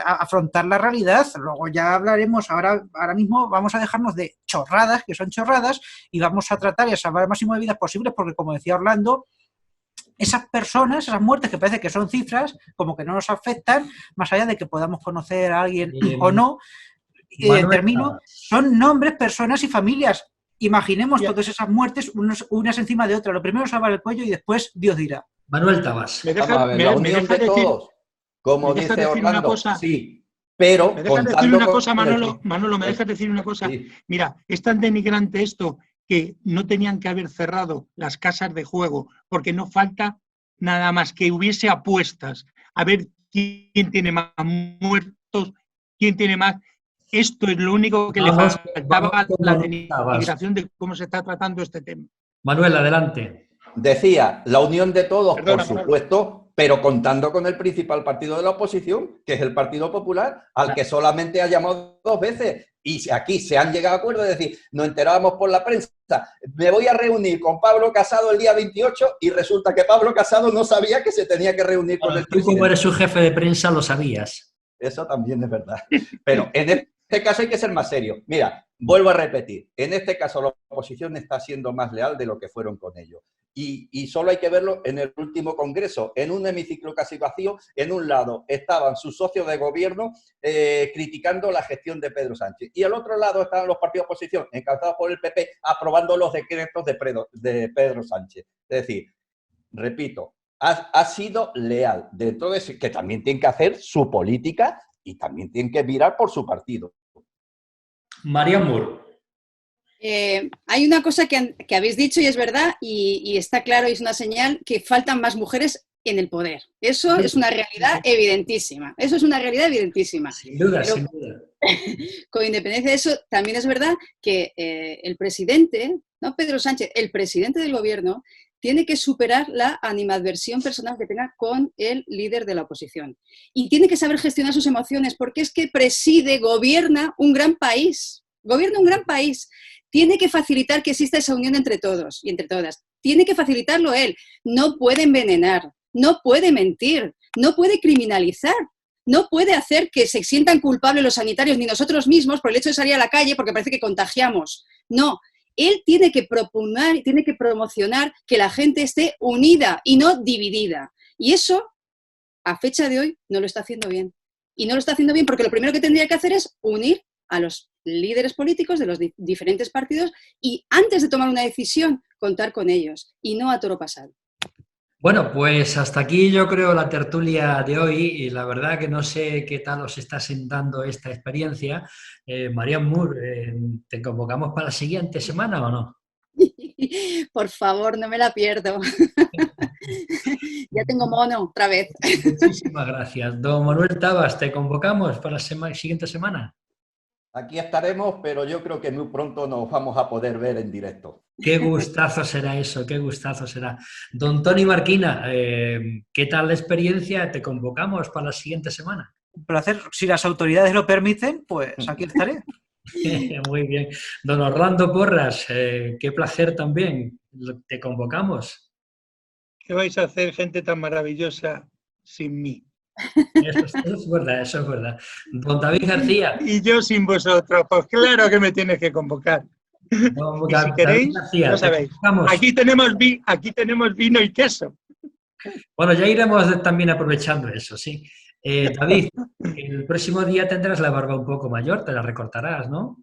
S6: afrontar la realidad. Luego ya hablaremos, ahora mismo vamos a dejarnos de chorradas, que son chorradas, y vamos a tratar de salvar el máximo de vidas posibles, porque como decía Orlando, esas personas, esas muertes que parece que son cifras, como que no nos afectan, más allá de que podamos conocer a alguien o no, son nombres, personas y familias. imaginemos todas esas muertes unas encima de otras. Lo primero salvar el cuello y después Dios dirá.
S2: Manuel Tabas.
S4: La unión de todos, como dice Orlando, sí, pero
S5: ¿me dejas decir una cosa, Manolo? Manolo, ¿me dejas decir una cosa? Sí. Mira, es tan denigrante esto que no tenían que haber cerrado las casas de juego, porque no falta nada más que hubiese apuestas, a ver quién tiene más muertos, quién tiene más. Esto es lo único que le faltaba a la denigración de cómo se está tratando este tema.
S2: Manuel, adelante.
S4: Decía, la unión de todos, por supuesto, pero contando con el principal partido de la oposición, que es el Partido Popular, al que solamente ha llamado 2 veces. Y aquí se han llegado a acuerdos, es decir, nos enterábamos por la prensa, me voy a reunir con Pablo Casado el día 28 y resulta que Pablo Casado no sabía que se tenía que reunir con el presidente.
S2: Tú, como eres su jefe de prensa, lo sabías.
S4: Eso también es verdad. Pero en este caso hay que ser más serio. Mira, vuelvo a repetir, en este caso la oposición está siendo más leal de lo que fueron con ellos. Y solo hay que verlo en el último congreso, en un hemiciclo casi vacío. En un lado estaban sus socios de gobierno criticando la gestión de Pedro Sánchez y al otro lado estaban los partidos de oposición, encabezados por el PP, aprobando los decretos de Pedro Sánchez. Es decir, repito, ha sido leal dentro de eso, que también tiene que hacer su política y también tiene que mirar por su partido.
S2: María Moore.
S9: Hay una cosa que habéis dicho y es verdad y está claro y es una señal que faltan más mujeres en el poder. Eso es una realidad evidentísima. Eso es una realidad evidentísima.
S2: Sin duda, sin duda.
S9: Con independencia de eso, también es verdad que el presidente, no Pedro Sánchez, el presidente del gobierno, tiene que superar la animadversión personal que tenga con el líder de la oposición. Y tiene que saber gestionar sus emociones porque es que gobierna un gran país. Gobierna un gran país. Tiene que facilitar que exista esa unión entre todos y entre todas. Tiene que facilitarlo él. No puede envenenar, no puede mentir, no puede criminalizar, no puede hacer que se sientan culpables los sanitarios ni nosotros mismos por el hecho de salir a la calle porque parece que contagiamos. No, él tiene que proponer, tiene que promocionar que la gente esté unida y no dividida. Y eso, a fecha de hoy, no lo está haciendo bien. Y no lo está haciendo bien porque lo primero que tendría que hacer es unir a los líderes políticos de los diferentes partidos y antes de tomar una decisión, contar con ellos y no a toro pasado.
S2: Bueno, pues hasta aquí yo creo la tertulia de hoy y la verdad que no sé qué tal os está sentando esta experiencia. María Moore, ¿te convocamos para la siguiente semana o no?
S9: Por favor, no me la pierdo. Ya tengo mono otra vez.
S2: Muchísimas gracias. Don Manuel Tabas, ¿te convocamos para la siguiente semana?
S4: Aquí estaremos, pero yo creo que muy pronto nos vamos a poder ver en directo.
S2: Qué gustazo será eso, qué gustazo será. Don Toni Marquina, ¿qué tal la experiencia? ¿Te convocamos para la siguiente semana?
S6: Un placer. Si las autoridades lo permiten, pues aquí estaré.
S2: Muy bien. Don Orlando Porras, qué placer también. ¿Te convocamos?
S5: ¿Qué vais a hacer, gente tan maravillosa, sin mí?
S2: Eso es verdad, eso es verdad. Don David García.
S5: Y yo sin vosotros, pues claro que me tienes que convocar.
S2: No,
S5: y si queréis, García, lo sabéis. Aquí tenemos vino y queso.
S2: Bueno, ya iremos también aprovechando eso, sí. David, el próximo día tendrás la barba un poco mayor, te la recortarás, ¿no?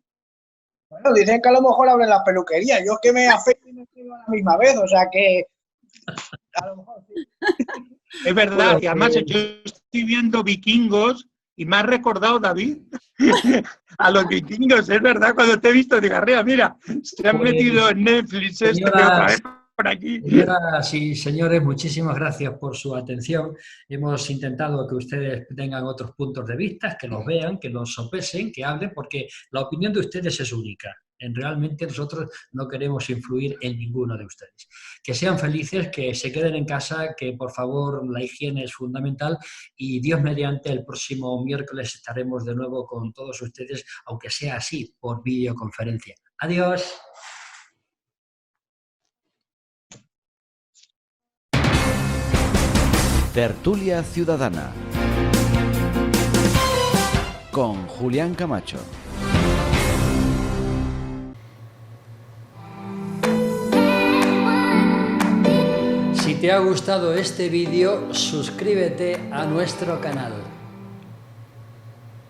S7: Bueno, dicen que a lo mejor abren la peluquería. Yo es que me afecto y me escribo a la misma vez, o sea que a lo mejor sí.
S5: Es verdad, bueno, y además yo estoy viendo Vikingos y me has recordado, David, a los vikingos, es verdad, cuando te he visto, digo, arriba, mira, se han metido en Netflix otra vez por aquí.
S2: Señoras y señores, muchísimas gracias por su atención. Hemos intentado que ustedes tengan otros puntos de vista, que los vean, que los sopesen, que hablen, porque la opinión de ustedes es única. Realmente nosotros no queremos influir en ninguno de ustedes. Que sean felices, que se queden en casa, que por favor la higiene es fundamental y Dios mediante el próximo miércoles estaremos de nuevo con todos ustedes, aunque sea así, por videoconferencia. Adiós.
S1: Tertulia Ciudadana con Julián Camacho.
S2: Si te ha gustado este vídeo, suscríbete a nuestro canal.